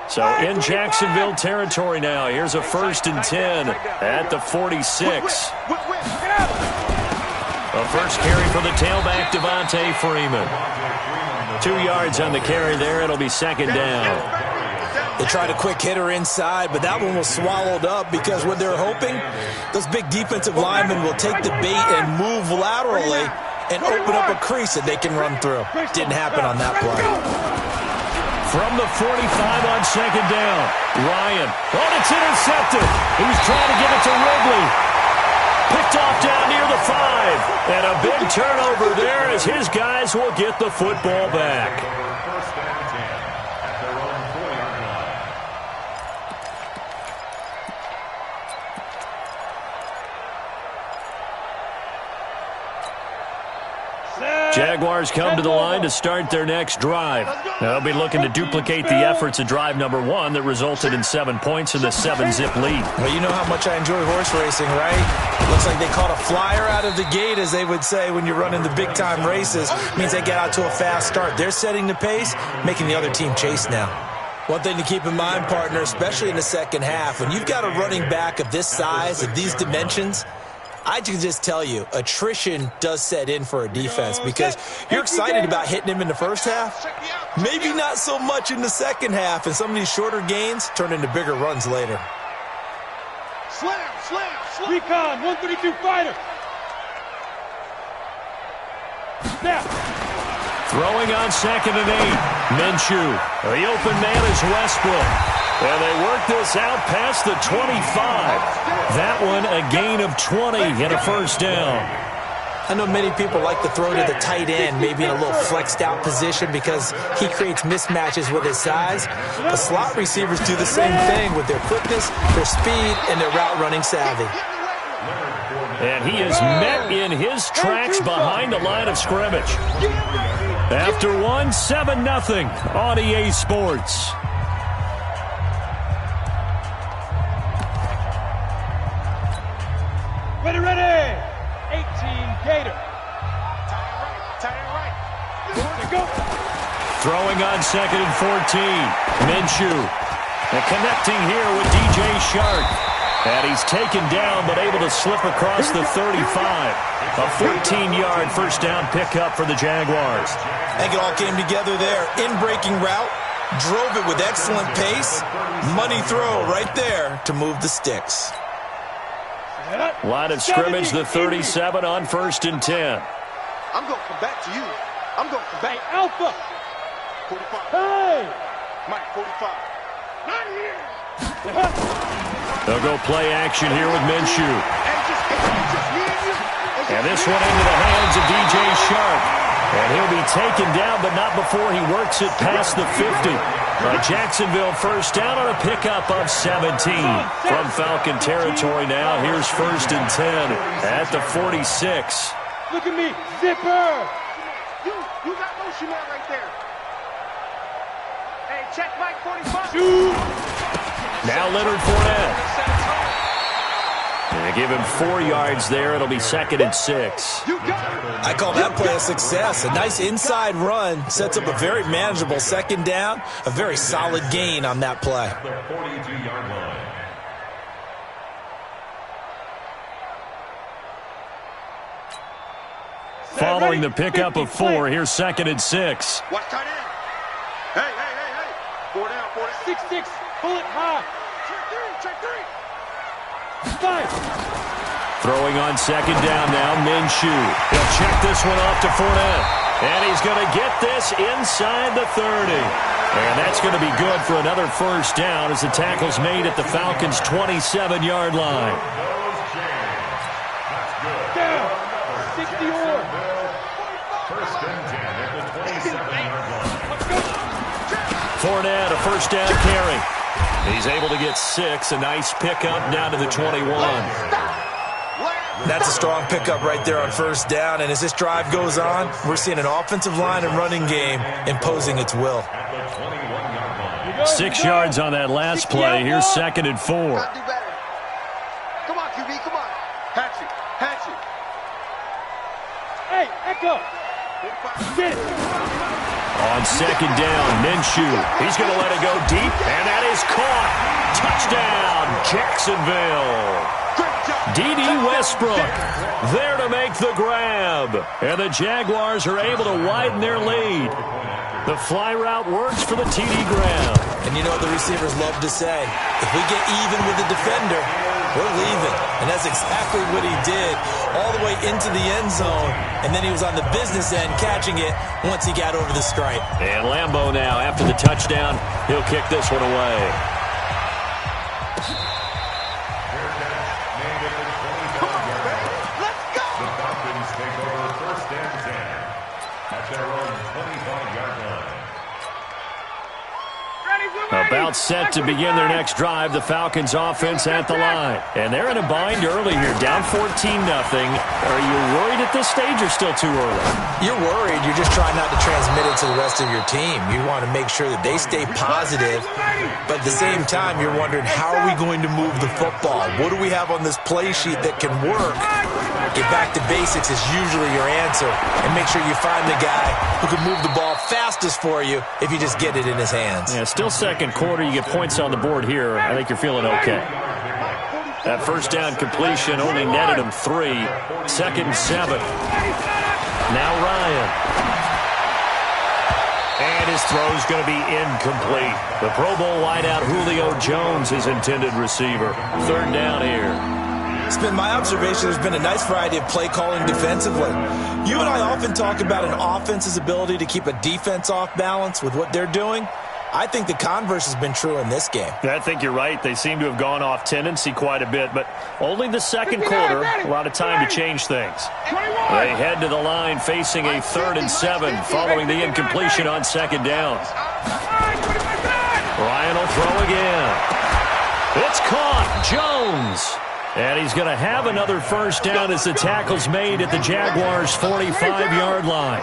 So in Jacksonville territory now. Here's a 1st and 10 at the 46. A first carry for the tailback, Devontae Freeman. 2 yards on the carry there. It'll be 2nd down. They tried a quick hitter inside, but that one was swallowed up because what they're hoping, those big defensive linemen will take the bait and move laterally and open up a crease that they can run through. Didn't happen on that play. From the 45 on 2nd down, Ryan. Oh, it's intercepted. He's trying to get it to Ridley. Picked off down near the 5. And a big turnover there as his guys will get the football back. First and 10 at their own 4-yard line. Jaguars come to the line to start their next drive. They'll be looking to duplicate the efforts of drive number 1 that resulted in 7 points in the 7-zip lead. Well, you know how much I enjoy horse racing, right? It looks like they caught a flyer out of the gate, as they would say when you're running the big-time races. It means they get out to a fast start. They're setting the pace, making the other team chase now. One thing to keep in mind, partner, especially in the second half, when you've got a running back of this size, of these dimensions, I can just tell you, attrition does set in for a defense because you're excited about hitting him in the first half. Maybe not so much in the second half, and some of these shorter gains turn into bigger runs later. Slam. Recon, 132 fighter. Snap. Throwing on 2nd and 8. Minshew. The open man is Westbrook. And they work this out past the 25. That one a gain of 20 and a first down. I know many people like to throw to the tight end, maybe in a little flexed out position because he creates mismatches with his size. The slot receivers do the same thing with their quickness, their speed, and their route running savvy. And he is met in his tracks behind the line of scrimmage. After one, 7-0 on EA Sports. Ready. 18 Gator. Go. Throwing on 2nd and 14. Minshew. And connecting here with DJ Shark. And he's taken down but able to slip across the 35. A 14-yard first down pickup for the Jaguars. I think it all came together there. In-breaking route. Drove it with excellent pace. Money throw right there to move the sticks. Line of scrimmage, the 37 on 1st and 10. I'm going to come back to you. I'm going to come back. Hey, Alpha. 45. Hey. Mike, 45. Not here. They'll go play action here with Minshew. And this one into the hands of DJ Shark. And he'll be taken down, but not before he works it past the 50. Jacksonville first down on a pickup of 17. From Falcon territory now, here's 1st and 10 at the 46. Look at me, zipper. You got motion man right there. Hey, check Mike 45. Shoot. Now Leonard Fournette. And they give him 4 yards there. It'll be 2nd and 6. I call that play a success. A nice inside run sets up a very manageable 2nd down. A very solid gain on that play. The 42-yard line. Following the pickup of 4, here's 2nd and 6. Watch tight end. Hey. 4 down. 6-6, pull it high. Check 3. 5. Throwing on 2nd down now, Minshew. He'll check this one off to Fournette. And he's going to get this inside the 30. And that's going to be good for another first down as the tackle's made at the Falcons' 27-yard line. Down. 60 or. First and 10 at the 27-yard line. Fournette, a first down carry. He's able to get 6. A nice pickup down to the 21. That's a strong pickup right there on first down. And as this drive goes on, we're seeing an offensive line and running game imposing its will. 6 yards on that last play. Here's 2nd and 4. Come on, QB, come on. Hatchet. Hey, Echo. Get it. On 2nd down, Minshew. He's going to let it go deep, and that is caught. Touchdown, Jacksonville. D.D. Westbrook there to make the grab. And the Jaguars are able to widen their lead. The fly route works for the TD grab. And you know what the receivers love to say? If we get even with the defender, we're leaving. And that's exactly what he did, all the way into the end zone. And then he was on the business end catching it once he got over the stripe. And Lambeau now, after the touchdown, he'll kick this one away. About set to begin their next drive, the Falcons offense at the line. And they're in a bind early here, down 14-0. Are you worried at this stage or still too early? You're worried. You're just trying not to transmit it to the rest of your team. You want to make sure that they stay positive, but at the same time, you're wondering, how are we going to move the football? What do we have on this play sheet that can work? Get back to basics is usually your answer, and make sure you find the guy who can move the ball fastest for you if you just get it in his hands. Yeah, still second quarter. You get points on the board here. I think you're feeling okay. That first down completion only netted him 3. 2nd and 7. Now Ryan. And his throw's going to be incomplete. The Pro Bowl wideout Julio Jones is intended receiver. 3rd down here. It's been my observation there's been a nice variety of play calling defensively. You and I often talk about an offense's ability to keep a defense off balance with what they're doing. I think the converse has been true in this game. I think you're right. They seem to have gone off tendency quite a bit, but only the second quarter, a lot of time to change things. They head to the line facing a 3rd and 7 following the incompletion on 2nd down. Ryan will throw again. It's caught. Jones. And he's going to have another first down as the tackle's made at the Jaguars' 45-yard line.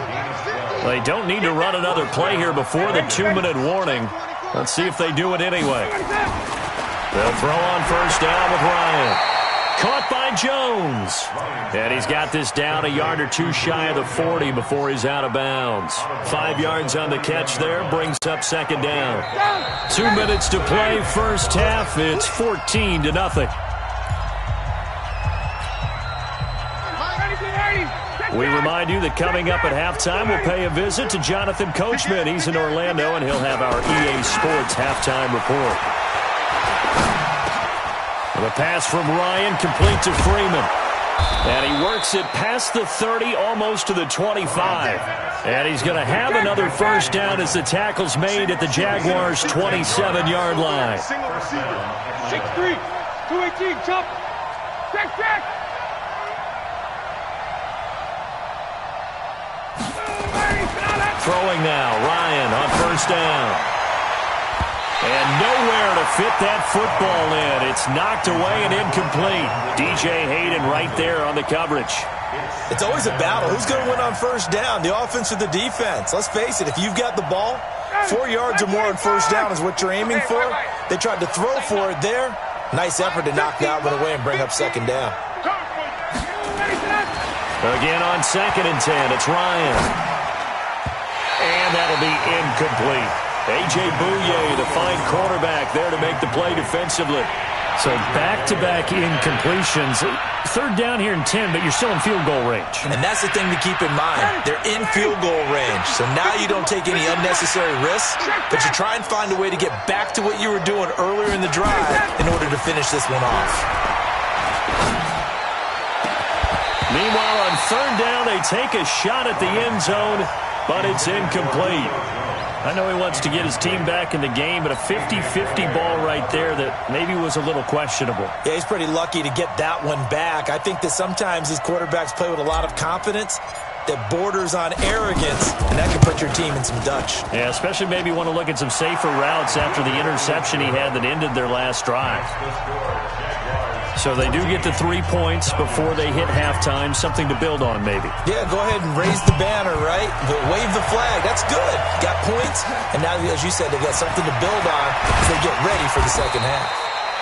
They don't need to run another play here before the 2-minute warning. Let's see if they do it anyway. They'll throw on first down with Ryan. Caught by Jones. And he's got this down a yard or two shy of the 40 before he's out of bounds. 5 yards on the catch there, brings up 2nd down. 2 minutes to play, first half. It's 14-0. We remind you that coming up at halftime, we'll pay a visit to Jonathan Coachman. He's in Orlando, and he'll have our EA Sports halftime report. The pass from Ryan complete to Freeman. And he works it past the 30, almost to the 25. And he's going to have another first down as the tackle's made at the Jaguars' 27-yard line. 6-3, 218, chop. Check. Throwing now, Ryan on first down. And nowhere to fit that football in. It's knocked away and incomplete. DJ Hayden right there on the coverage. It's always a battle. Who's going to win on first down, the offense or the defense? Let's face it, if you've got the ball, 4 yards or more on first down is what you're aiming for. They tried to throw for it there. Nice effort to knock that one away and bring up 2nd down. Again on 2nd and 10, it's Ryan. And that'll be incomplete. A.J. Bouye, the fine quarterback, there to make the play defensively. So back-to-back incompletions. 3rd down here and 10, but you're still in field goal range. And that's the thing to keep in mind. They're in field goal range. So now you don't take any unnecessary risks, but you try and find a way to get back to what you were doing earlier in the drive in order to finish this one off. Meanwhile, on 3rd down, they take a shot at the end zone, but it's incomplete. I know he wants to get his team back in the game, but a 50-50 ball right there that maybe was a little questionable. Yeah, he's pretty lucky to get that one back. I think that sometimes these quarterbacks play with a lot of confidence that borders on arrogance, and that can put your team in some Dutch. Yeah, especially maybe want to look at some safer routes after the interception he had that ended their last drive. So they do get the 3 points before they hit halftime, something to build on maybe. Yeah, go ahead and raise the banner, right? But wave the flag. That's good. Got points, and now, as you said, they've got something to build on as they get ready for the second half.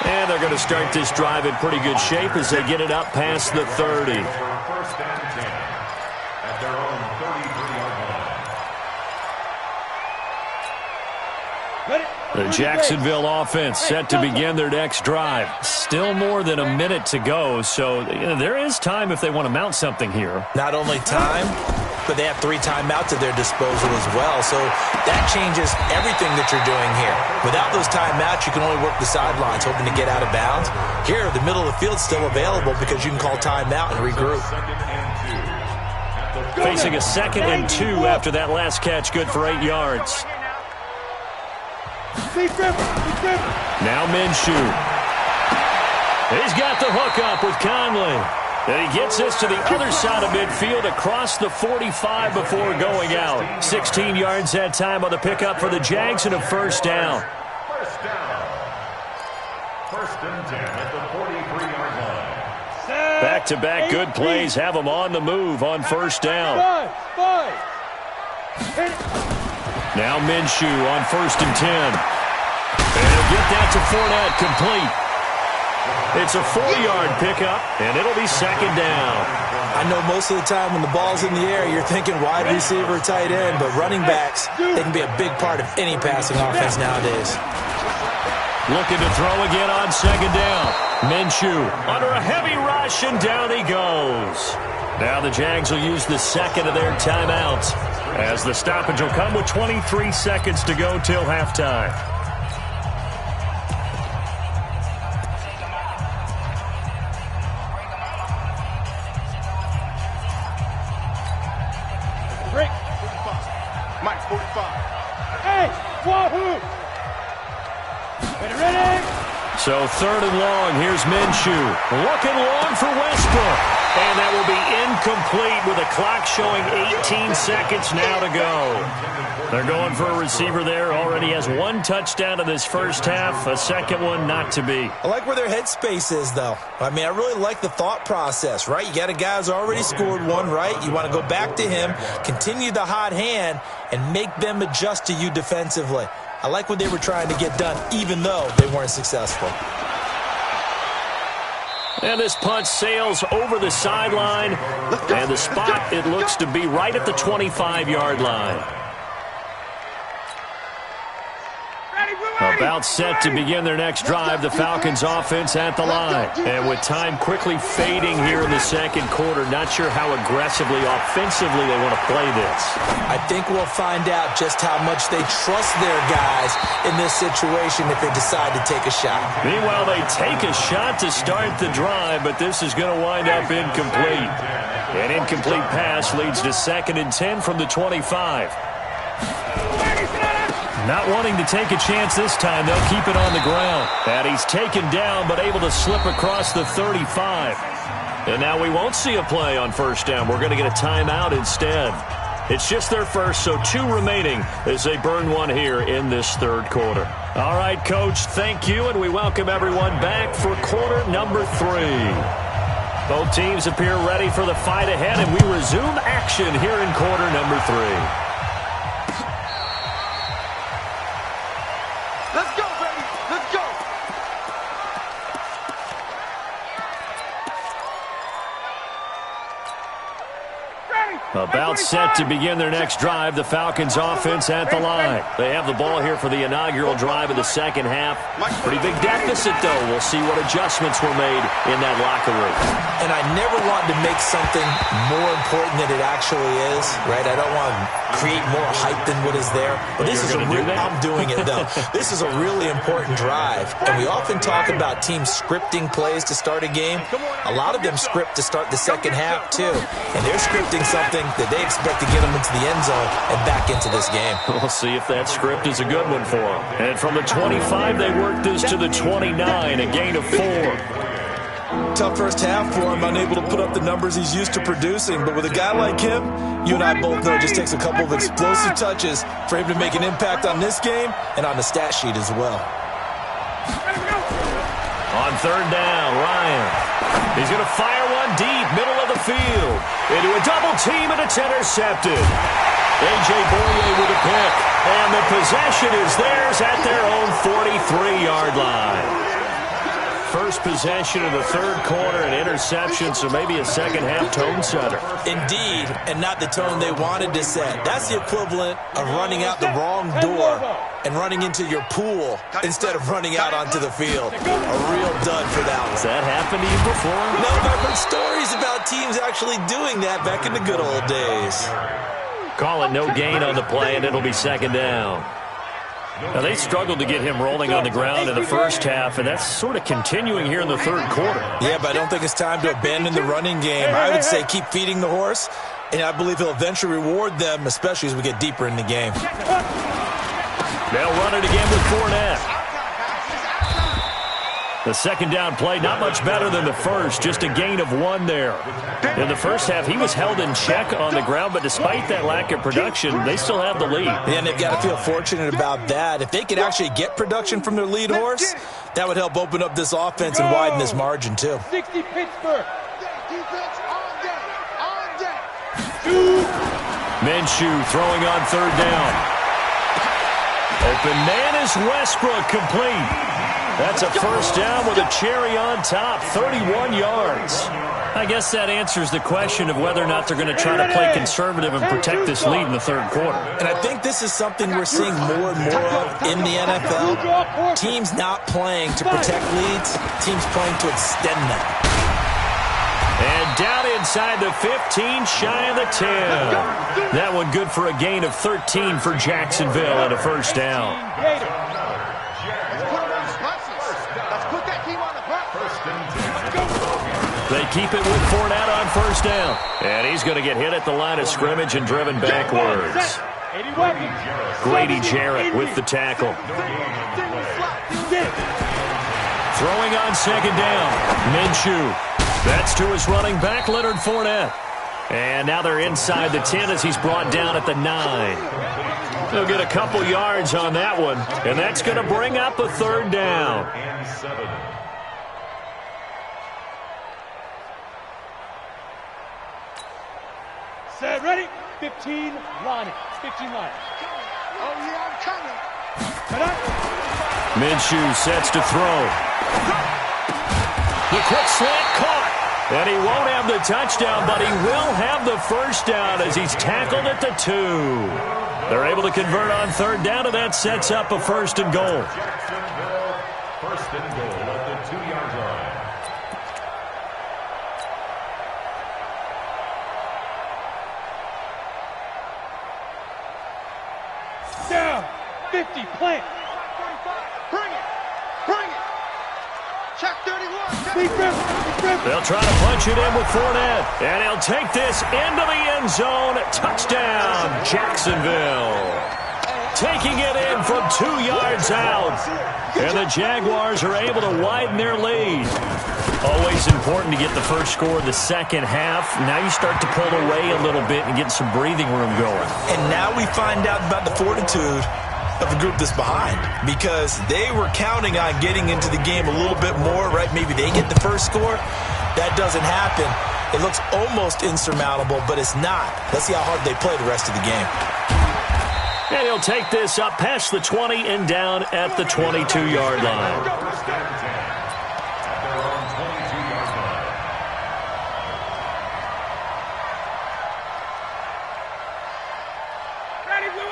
And they're going to start this drive in pretty good shape as they get it up past the 30. First down and 10 at their own 33-yard line. The Jacksonville offense set to begin their next drive. Still more than a minute to go, so there is time if they want to mount something here. Not only time, but they have 3 timeouts at their disposal as well, so that changes everything that you're doing here. Without those timeouts, you can only work the sidelines, hoping to get out of bounds. Here, the middle of the field's still available because you can call timeout and regroup. Facing a 2nd and 2 after that last catch, good for 8 yards. Now Minshew. He's got the hook up with Conley. And he gets this to the other side of midfield across the 45 before going out. 16 yards that time on the pickup for the Jags and a first down. First and 10 at the 43-yard line. Back-to-back good plays have them on the move on first down. Now Minshew on first and 10. And he'll get that to Fournette, complete. It's a 4-yard pickup, and it'll be second down. I know most of the time when the ball's in the air, you're thinking wide receiver, tight end, but running backs, they can be a big part of any passing offense nowadays. Looking to throw again on second down. Minshew under a heavy rush, and down he goes. Now the Jags will use the second of their timeouts, as the stoppage will come with 23 seconds to go till halftime. Break. Mike 45. Hey, Wahoo! Ready? So third and long, here's Minshew. Looking long for Westbrook. And that will be incomplete with a clock showing 18 seconds now to go. They're going for a receiver there. Already has one touchdown in this first half. A second one not to be. I like where their headspace is, though. I mean, I really like the thought process, right? You got a guy who's already scored one, right? You want to go back to him, continue the hot hand, and make them adjust to you defensively. I like what they were trying to get done, even though they weren't successful. And this punt sails over the sideline. And the spot, it looks to be right at the 25-yard line. About set to begin their next drive, the Falcons offense at the line. And with time quickly fading here in the second quarter, not sure how aggressively, offensively they want to play this. I think we'll find out just how much they trust their guys in this situation if they decide to take a shot. Meanwhile, they take a shot to start the drive, but this is going to wind up incomplete. An incomplete pass leads to second and 10 from the 25. Not wanting to take a chance this time, they'll keep it on the ground. And he's taken down, but able to slip across the 35. And now we won't see a play on first down. We're going to get a timeout instead. It's just their first, so 2 remaining as they burn one here in this third quarter. All right, Coach, thank you, and we welcome everyone back for quarter number 3. Both teams appear ready for the fight ahead, and we resume action here in quarter number 3. Let's go, baby. Let's go. About set to begin their next drive, the Falcons offense at the line. They have the ball here for the inaugural drive of the second half. Pretty big deficit, though. We'll see what adjustments were made in that locker room. And I never want to make something more important than it actually is, right? I don't want to create more hype than what is there. But this is I'm doing it, though. This is a really important drive. And we often talk about teams scripting plays to start a game. A lot of them script to start the second half, too. And they're scripting something that they expect to get them into the end zone and back into this game. We'll see if that script is a good one for them. And from the 25, they work this to the 29, a gain of 4. Tough first half for him, unable to put up the numbers he's used to producing. But with a guy like him, you and I both know it just takes a couple of explosive touches for him to make an impact on this game and on the stat sheet as well. On third down, Ryan. He's going to fire one deep, middle of the field. Into a double team, and it's intercepted. A.J. Boye with a pick. And the possession is theirs at their own 43-yard line. First possession of the third quarter, an interception, so maybe a second-half tone setter. Indeed, and not the tone they wanted to set. That's the equivalent of running out the wrong door and running into your pool instead of running out onto the field. A real dud for that one. Has that happened to you before? No, but I've heard stories about teams actually doing that back in the good old days. Call it no gain on the play, and it'll be second down. Now, they struggled to get him rolling on the ground in the first half, and that's sort of continuing here in the third quarter. Yeah, but I don't think it's time to abandon the running game. I would say keep feeding the horse, and I believe he'll eventually reward them, especially as we get deeper in the game. They'll run it again with Fournette. The second down play, not much better than the first, just a gain of 1 there. In the first half, he was held in check on the ground, but despite that lack of production, they still have the lead. And they've got to feel fortunate about that. If they could actually get production from their lead horse, that would help open up this offense and widen this margin, too. 60 Pittsburgh. Defense on deck. On deck. Minshew throwing on third down. Open man is Westbrook, complete. That's a first down with a cherry on top, 31 yards. I guess that answers the question of whether or not they're going to try to play conservative and protect this lead in the third quarter. And I think this is something we're seeing more and more of in the NFL. Teams not playing to protect leads, teams playing to extend them. And down inside the 15, shy of the 10. That one good for a gain of 13 for Jacksonville and a first down. They keep it with Fournette on first down. And he's going to get hit at the line of scrimmage and driven backwards. Grady Jarrett with the tackle. Throwing on second down. Minshew. That's to his running back, Leonard Fournette. And now they're inside the 10 as he's brought down at the 9. He'll get a couple yards on that one. And that's going to bring up a third down. Set, ready? 15, line it. 15 line. Oh, yeah, I'm coming. Minshew sets to throw. The quick slant caught. And he won't have the touchdown, but he will have the first down as he's tackled at the 2. They're able to convert on third down, and that sets up a first and goal. Jacksonville, first and goal at the 2-yard line. Down. 50, plant. Bring it. Bring it. Check 31. They'll try to punch it in with Fournette. And he'll take this into the end zone. Touchdown, Jacksonville. Taking it in from 2 yards out. And the Jaguars are able to widen their lead. Always important to get the first score of the second half. Now you start to pull away a little bit and get some breathing room going. And now we find out about the fortitude of the group that's behind, because they were counting on getting into the game a little bit more, right? Maybe they get the first score. That doesn't happen. It looks almost insurmountable, but it's not. Let's see how hard they play the rest of the game. And he'll take this up past the 20 and down at the 22-yard line.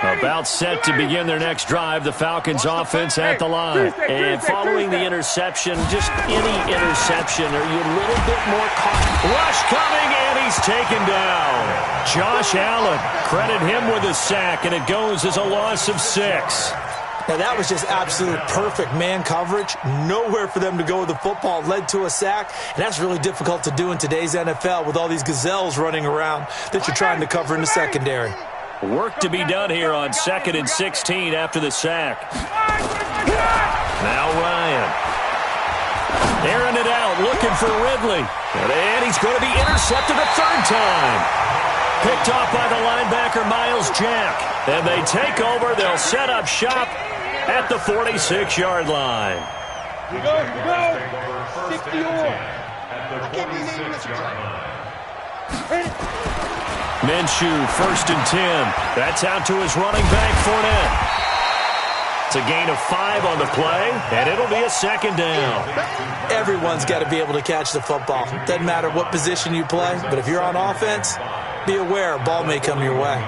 About set to begin their next drive, the Falcons offense at the line. And following the interception, just any interception, are you a little bit more caught? Rush coming, and he's taken down. Josh Allen, credit him with a sack, and it goes as a loss of 6. Now, that was just absolute perfect man coverage. Nowhere for them to go with the football. Led to a sack, and that's really difficult to do in today's NFL with all these gazelles running around that you're trying to cover in the secondary. Work to be done here on 2nd and 16 after the sack. Now Ryan. Airing it out, looking for Ridley. And he's going to be intercepted a third time. Picked off by the linebacker, Miles Jack. And they take over. They'll set up shop at the 46-yard line. We go. 60 or. At the 46-yard line. Minshew, 1st and 10. That's out to his running back, Fournette. It's a gain of 5 on the play, and it'll be a second down. Everyone's got to be able to catch the football. Doesn't matter what position you play, but if you're on offense, be aware a ball may come your way.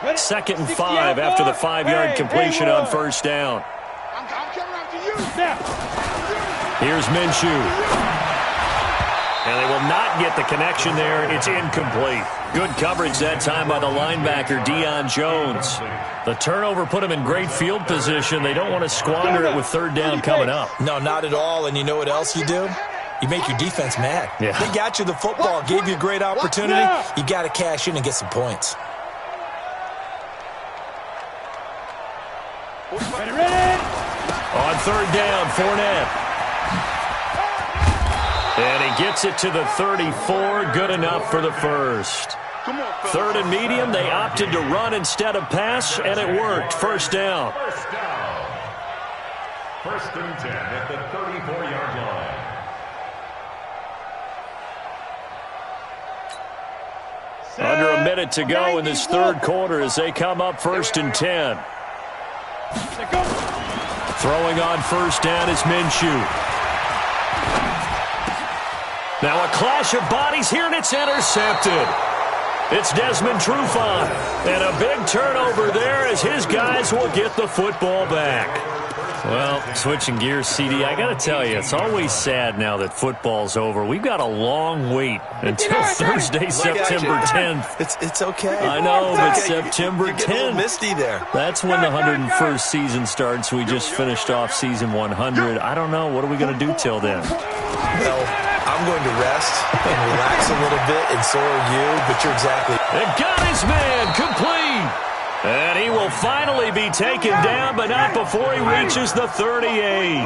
2nd and 5 after the 5-yard completion on first down. I'm coming after you. Here's Minshew. And they will not get the connection there. It's incomplete. Good coverage that time by the linebacker, Deion Jones. The turnover put him in great field position. They don't want to squander it with third down coming up. No, not at all. And you know what else you do? You make your defense mad. Yeah. They got you the football, gave you a great opportunity. You got to cash in and get some points. third down, Fournette. And he gets it to the 34. Good enough for the first. Third and medium, they opted to run instead of pass, and it worked. First down. First and 10 at the 34-yard line. Under a minute to go in this third quarter as they come up first and 10. Throwing on first down is Minshew. Now a clash of bodies here, and it's intercepted. It's Desmond Trufant, and a big turnover there as his guys will get the football back. Well, switching gears, CD, I got to tell you, it's always sad now that football's over. We've got a long wait until Thursday, September 10th. It's okay. I know, but September 10th. You get a little misty there. That's when the 101st season starts. We just finished off season 100. I don't know. What are we going to do till then? Well, I'm going to rest and relax a little bit, and so are you, but you're exactly... And got his man complete. And he will finally be taken down, but not before he reaches the 38.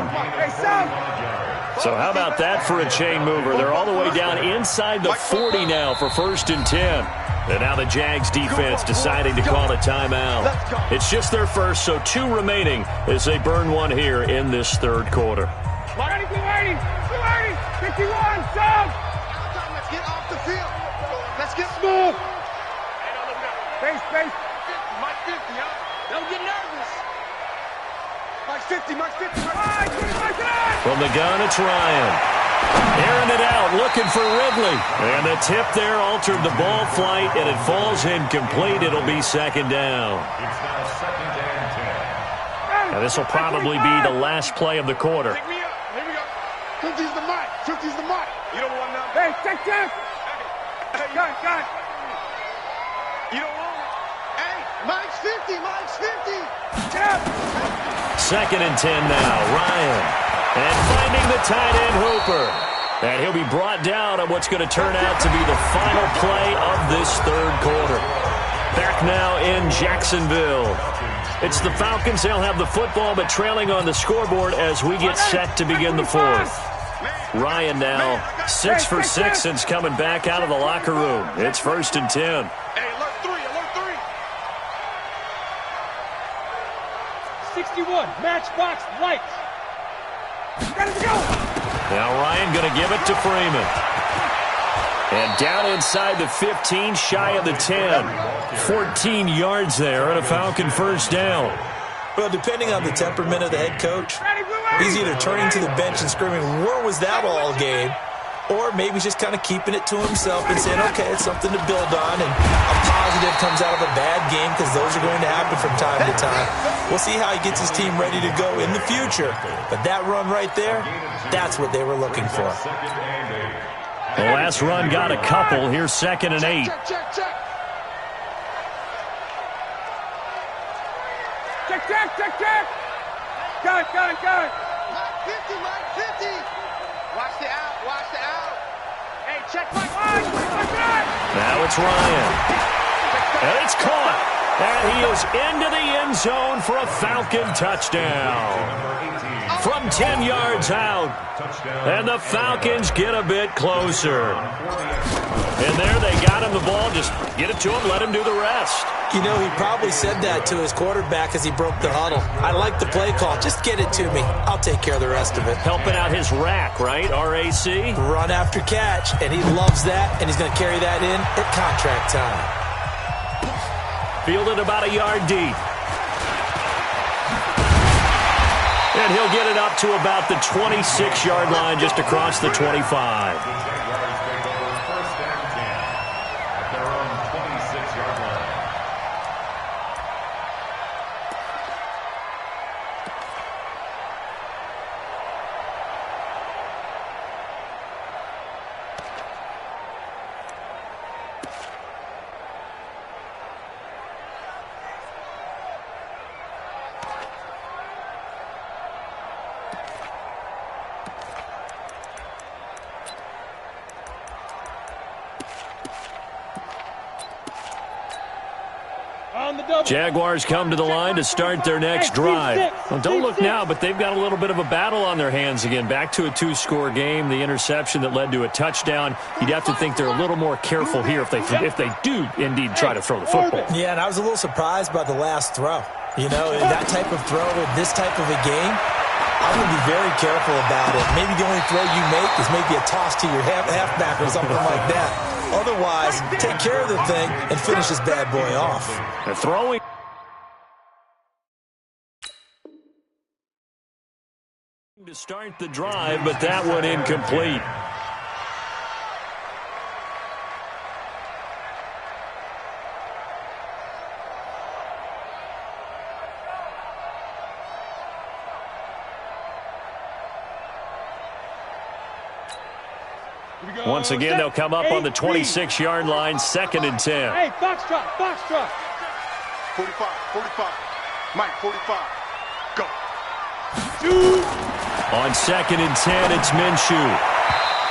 So how about that for a chain mover? They're all the way down inside the 40 now for first and 10. And now the Jags defense deciding to call a timeout. It's just their first, so 2 remaining as they burn one here in this third quarter. 280, 51, Sam! Let's get off the field. Let's get Smooth. Space. Mike 50, huh? Don't get nervous. Mike 50, Mike 50. From the gun, it's Ryan. Airing it out, looking for Ridley. And the tip there altered the ball flight, and it falls incomplete. It'll be second down. It's now second and 10. Now this will probably be the last play of the quarter. Pick me up. Here we go. 50's the mic. 50's the mic. You don't want nothing. Hey, check. Hey. Gun. You don't want it. Hey, Mike's 50. Mike's 50. Get up. Second and 10 now. Ryan. And finding the tight end Hooper. And he'll be brought down on what's going to turn out to be the final play of this third quarter. Back now in Jacksonville. It's the Falcons. They'll have the football, but trailing on the scoreboard as we get set to begin the fourth. Ryan now 6 for 6 since coming back out of the locker room. It's first and 10. Hey, alert 3. 61, matchbox lights. Ready to go. Now Ryan going to give it to Freeman. And down inside the 15, shy of the 10. 14 yards there and a Falcon first down. Well, depending on the temperament of the head coach, he's either turning to the bench and screaming, "Where was that all game?" Or maybe he's just kind of keeping it to himself and saying, okay, it's something to build on, and a positive comes out of a bad game because those are going to happen from time to time. We'll see how he gets his team ready to go in the future. But that run right there, that's what they were looking for. The last run got a couple. Here's second and 8. Check. Gun. Mike 50, Mike 50. Watch the out. Hey, check Mike. Now it's Ryan. And it's caught. And he is into the end zone for a Falcon touchdown. From 10 yards out. And the Falcons get a bit closer. And there they got him the ball. Just get it to him, let him do the rest. You know, he probably said that to his quarterback as he broke the huddle. I like the play call. Just get it to me. I'll take care of the rest of it. Helping out his rack, right? RAC? Run after catch, and he loves that, and he's going to carry that in at contract time. Fielded about a yard deep. And he'll get it up to about the 26-yard line just across the 25. Jaguars come to the line to start their next drive. Well, don't look now, but they've got a little bit of a battle on their hands again. Back to a 2-score game, the interception that led to a touchdown. You'd have to think they're a little more careful here if they do indeed try to throw the football. Yeah, and I was a little surprised by the last throw. You know, that type of throw in this type of a game, I'm going to be very careful about it. Maybe the only throw you make is maybe a toss to your halfback or something like that. Otherwise, take care of the thing and finish this bad boy off. They're throwing to start the drive, but that one incomplete. Once again, they'll come up on the 26-yard line, 2nd and 10. Hey, box truck. 45, 45. Mike, 45. Go. On 2nd and 10, it's Minshew.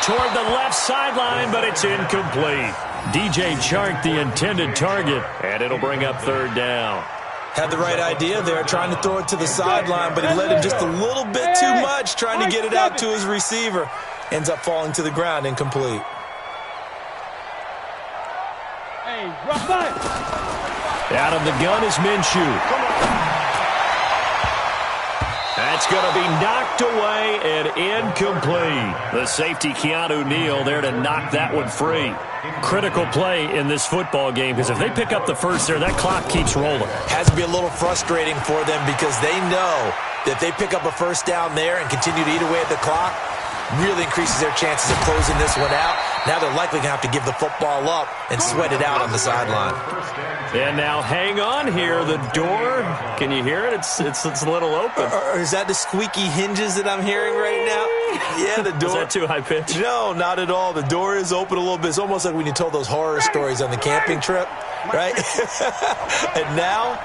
Toward the left sideline, but it's incomplete. DJ Chark, the intended target, and it'll bring up 3rd down. Had the right idea there, trying to throw it to the sideline, but he led him just a little bit too much, trying to get it out to his receiver. Ends up falling to the ground, incomplete. Hey, rough fight. Out of the gun is Minshew. That's going to be knocked away and incomplete. The safety, Keanu Neal, there to knock that one free. Critical play in this football game, because if they pick up the first there, that clock keeps rolling. Has to be a little frustrating for them because they know that they pick up a first down there and continue to eat away at the clock, really increases their chances of closing this one out. Now they're likely going to have to give the football up and sweat it out on the sideline. And now hang on here. The door, can you hear it? It's a little open. Or is that the squeaky hinges that I'm hearing right now? Yeah, the door. Is that too high pitch? No, not at all. The door is open a little bit. It's almost like when you told those horror stories on the camping trip, right? And now,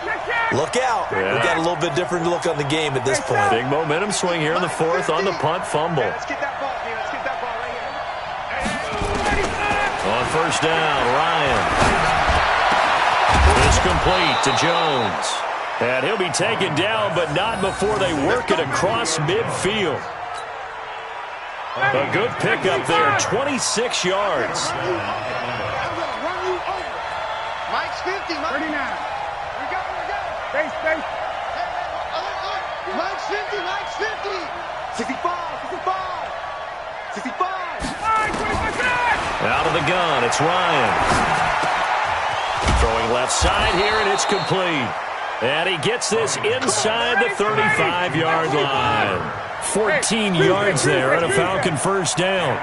look out. Yeah. We got a little bit different look on the game at this point. Big momentum swing here in the 4th on the punt fumble. Let's get that ball, man. Let's get that ball right here. On 1st down, Ryan. It's complete to Jones. And he'll be taken down, but not before they work it across midfield. A good pickup there, 26 yards. Mike's 50, Mike. 39. We go. Space. Mike's 50, Mike's 50. 65. Out of the gun, it's Ryan. Throwing left side here, and it's complete. And he gets this inside the 35-yard line. 14 yards there and a Falcon first down.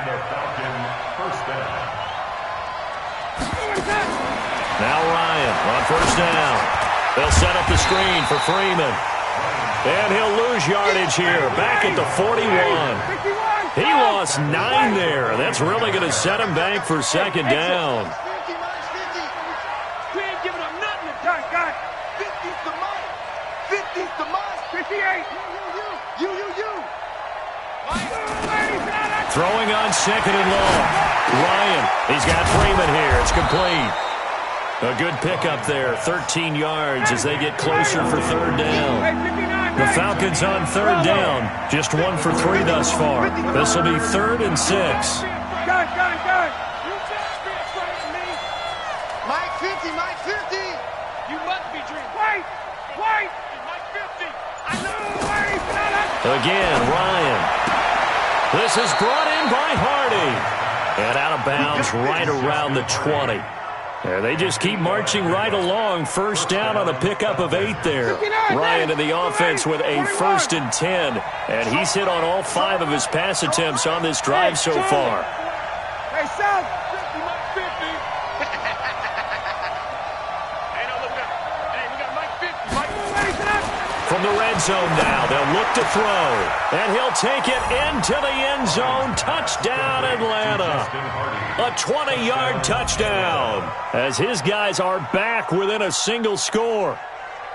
Now Ryan on 1st down. They'll set up the screen for Freeman. And he'll lose yardage here, back at the 41. He lost 9 there. That's really going to set him back for 2nd down. 50, Mike's 50. We ain't giving up nothing. Got 50's the Mike. 50's the Mike. 58. You. Throwing on 2nd and long. Ryan, he's got Freeman here. It's complete. A good pickup there, 13 yards as they get closer for 3rd down. The Falcons on 3rd down, just 1 for 3 thus far. This will be 3rd and 6. Mike 50, Mike 50. You must be dreaming. Wait. Mike 50. I know. Again, Ryan. This is brought in by Hardy. And out of bounds right around the 20. And they just keep marching right along. 1st down on a pickup of 8 there. Ryan in the offense with a 1st and 10. And he's hit on all 5 of his pass attempts on this drive so far. Hey, South. 50, Mike 50. Hey, no, look up. Hey, we got Mike 50. Mike 50. From the red zone now, they'll look to throw. And he'll take it into the end zone. Touchdown, Atlanta. A 20-yard touchdown as his guys are back within a single score.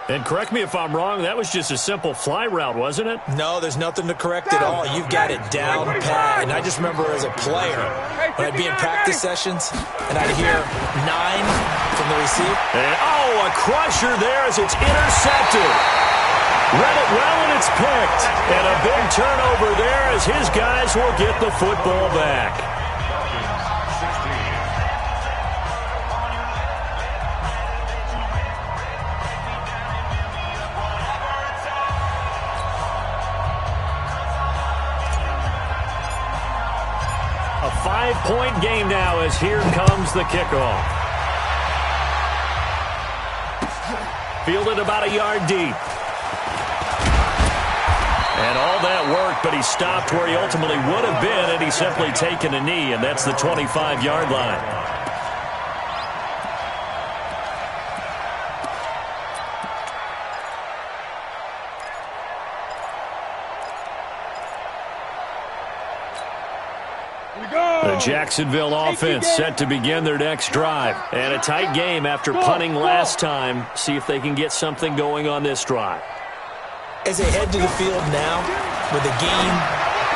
And correct me if I'm wrong, that was just a simple fly route, wasn't it? No, there's nothing to correct at all. You've got it down pat. And I just remember as a player, when I'd be in practice sessions, and I'd hear 9 from the receiver. And, a crusher there as it's intercepted. Read it well, and it's picked. And a big turnover there as his guys will get the football back. A 5-point game now as here comes the kickoff. Fielded about a yard deep. And all that work, but he stopped where he ultimately would have been had he simply taken a knee, and that's the 25-yard line. The Jacksonville offense set to begin their next drive. And a tight game after punting last time. See if they can get something going on this drive. As they head to the field now, with the game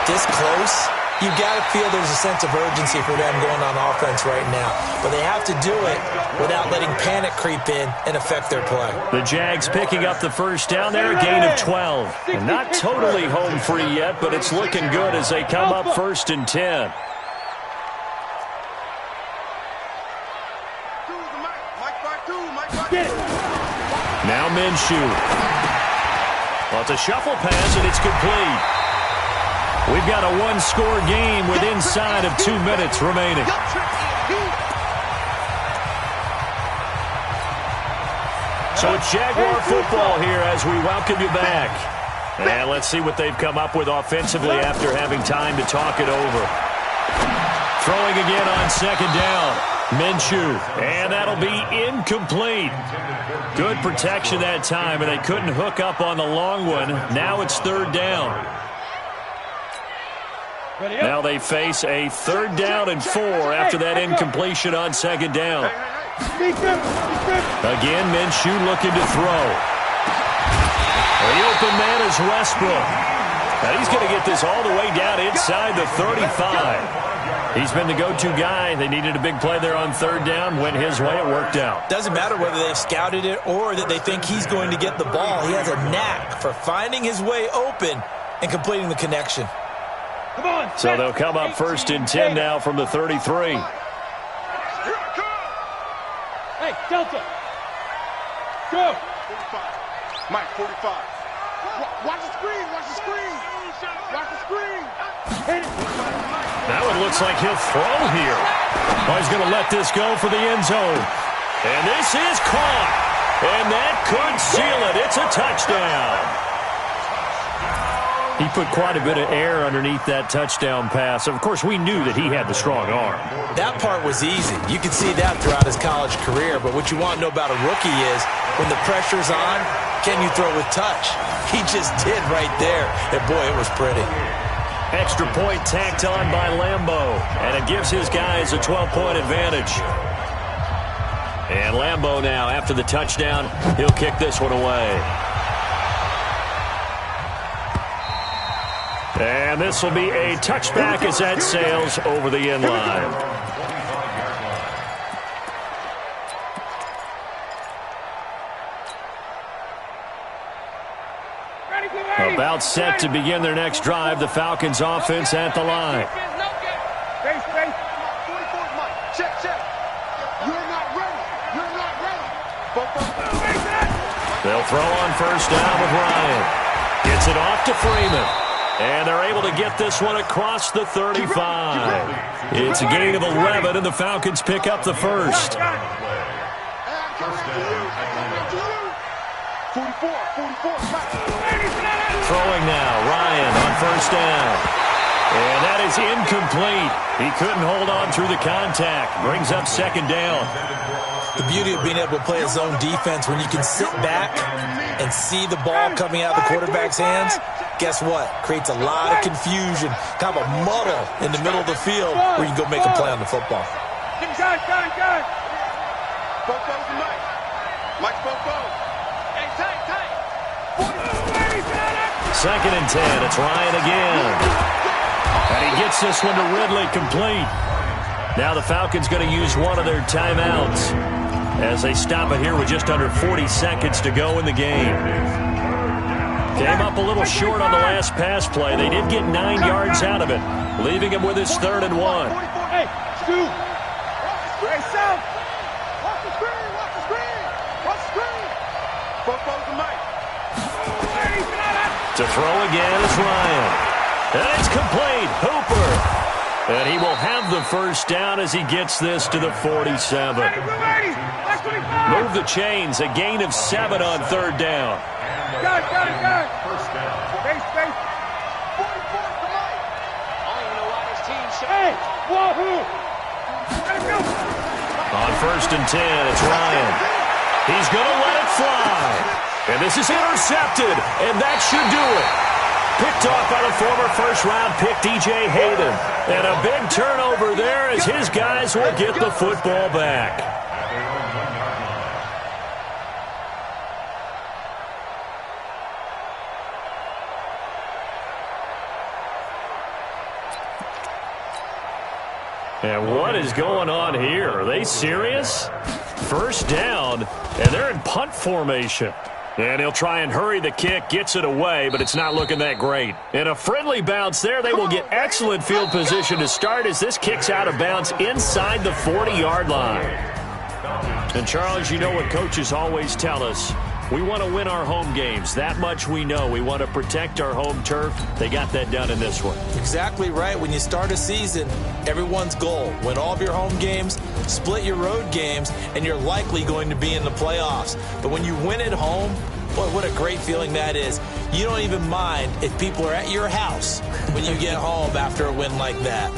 this close, you've got to feel there's a sense of urgency for them going on offense right now. But they have to do it without letting panic creep in and affect their play. The Jags picking up the first down there, a gain of 12. And not totally home free yet, but it's looking good as they come up 1st and 10. Now Minshew. Well, it's a shuffle pass, and it's complete. We've got a one-score game with inside of 2 minutes remaining. So it's Jaguar football here as we welcome you back. And let's see what they've come up with offensively after having time to talk it over. Throwing again on 2nd down. Minshew, and that'll be incomplete. Good protection that time, and they couldn't hook up on the long one. Now it's 3rd down. Now they face a 3rd down and 4 after that incompletion on 2nd down. Again, Minshew looking to throw. The open man is Westbrook. Now he's going to get this all the way down inside the 35. He's been the go-to guy. They needed a big play there on 3rd down. Went his way. It worked out. Doesn't matter whether they've scouted it or that they think he's going to get the ball. He has a knack for finding his way open and completing the connection. Come on, so they'll come up 1st and 10 now from the 33. Hey, Delta. Go. 45. Mike, 45. Watch the screen. Watch the screen. Watch the screen. Hit it. Now it looks like he'll throw here. Oh, he's going to let this go for the end zone. And this is caught. And that could seal it. It's a touchdown. He put quite a bit of air underneath that touchdown pass. Of course, we knew that he had the strong arm. That part was easy. You can see that throughout his college career. But what you want to know about a rookie is when the pressure's on, can you throw with touch? He just did right there. And, boy, it was pretty. Extra point tacked on by Lambeau. And it gives his guys a 12-point advantage. And Lambeau now, after the touchdown, he'll kick this one away. And this will be a touchback as that sails over the end line. About set to begin their next drive. The Falcons offense at the line. They'll throw on 1st down with Ryan. Gets it off to Freeman. And they're able to get this one across the 35. It's a gain of 11, and the Falcons pick up the first. 44. Throwing now, Ryan on 1st down. And that is incomplete. He couldn't hold on through the contact. Brings up 2nd down. The beauty of being able to play his own defense when you can sit back and see the ball coming out of the quarterback's hands, guess what? Creates a lot of confusion, kind of a muddle in the middle of the field where you can go make a play on the football. Mike's Bobo. Hey, Tank. Second and 10. It's Ryan again. And he gets this one to Ridley complete. Now the Falcons going to use one of their timeouts as they stop it here with just under 40 seconds to go in the game. Came up a little short on the last pass play. They did get 9 yards out of it, leaving him with his 3rd and 1. Hey, Stu. Hey, South. Watch the screen. Watch the screen. Watch the screen. Football's the mic. To throw again is Ryan. And it's complete. Hooper. And he will have the first down as he gets this to the 47. Move the chains. A gain of 7 on 3rd down. Got it. First down. Space. Hey, wahoo! On 1st and 10, it's Ryan. He's going to let it fly. And this is intercepted, and that should do it. Picked off by the former first-round pick, DJ Hayden. And a big turnover there as his guys will get the football back. And what is going on here? Are they serious? First down, and they're in punt formation. And he'll try and hurry the kick, gets it away, but it's not looking that great. And a friendly bounce there. They will get excellent field position to start as this kicks out of bounds inside the 40-yard line. And, Charles, you know what coaches always tell us. We want to win our home games. That much we know. We want to protect our home turf. They got that done in this one. Exactly right. When you start a season, everyone's goal, win all of your home games, split your road games, and you're likely going to be in the playoffs. But when you win at home, boy, what a great feeling that is. You don't even mind if people are at your house when you get home after a win like that.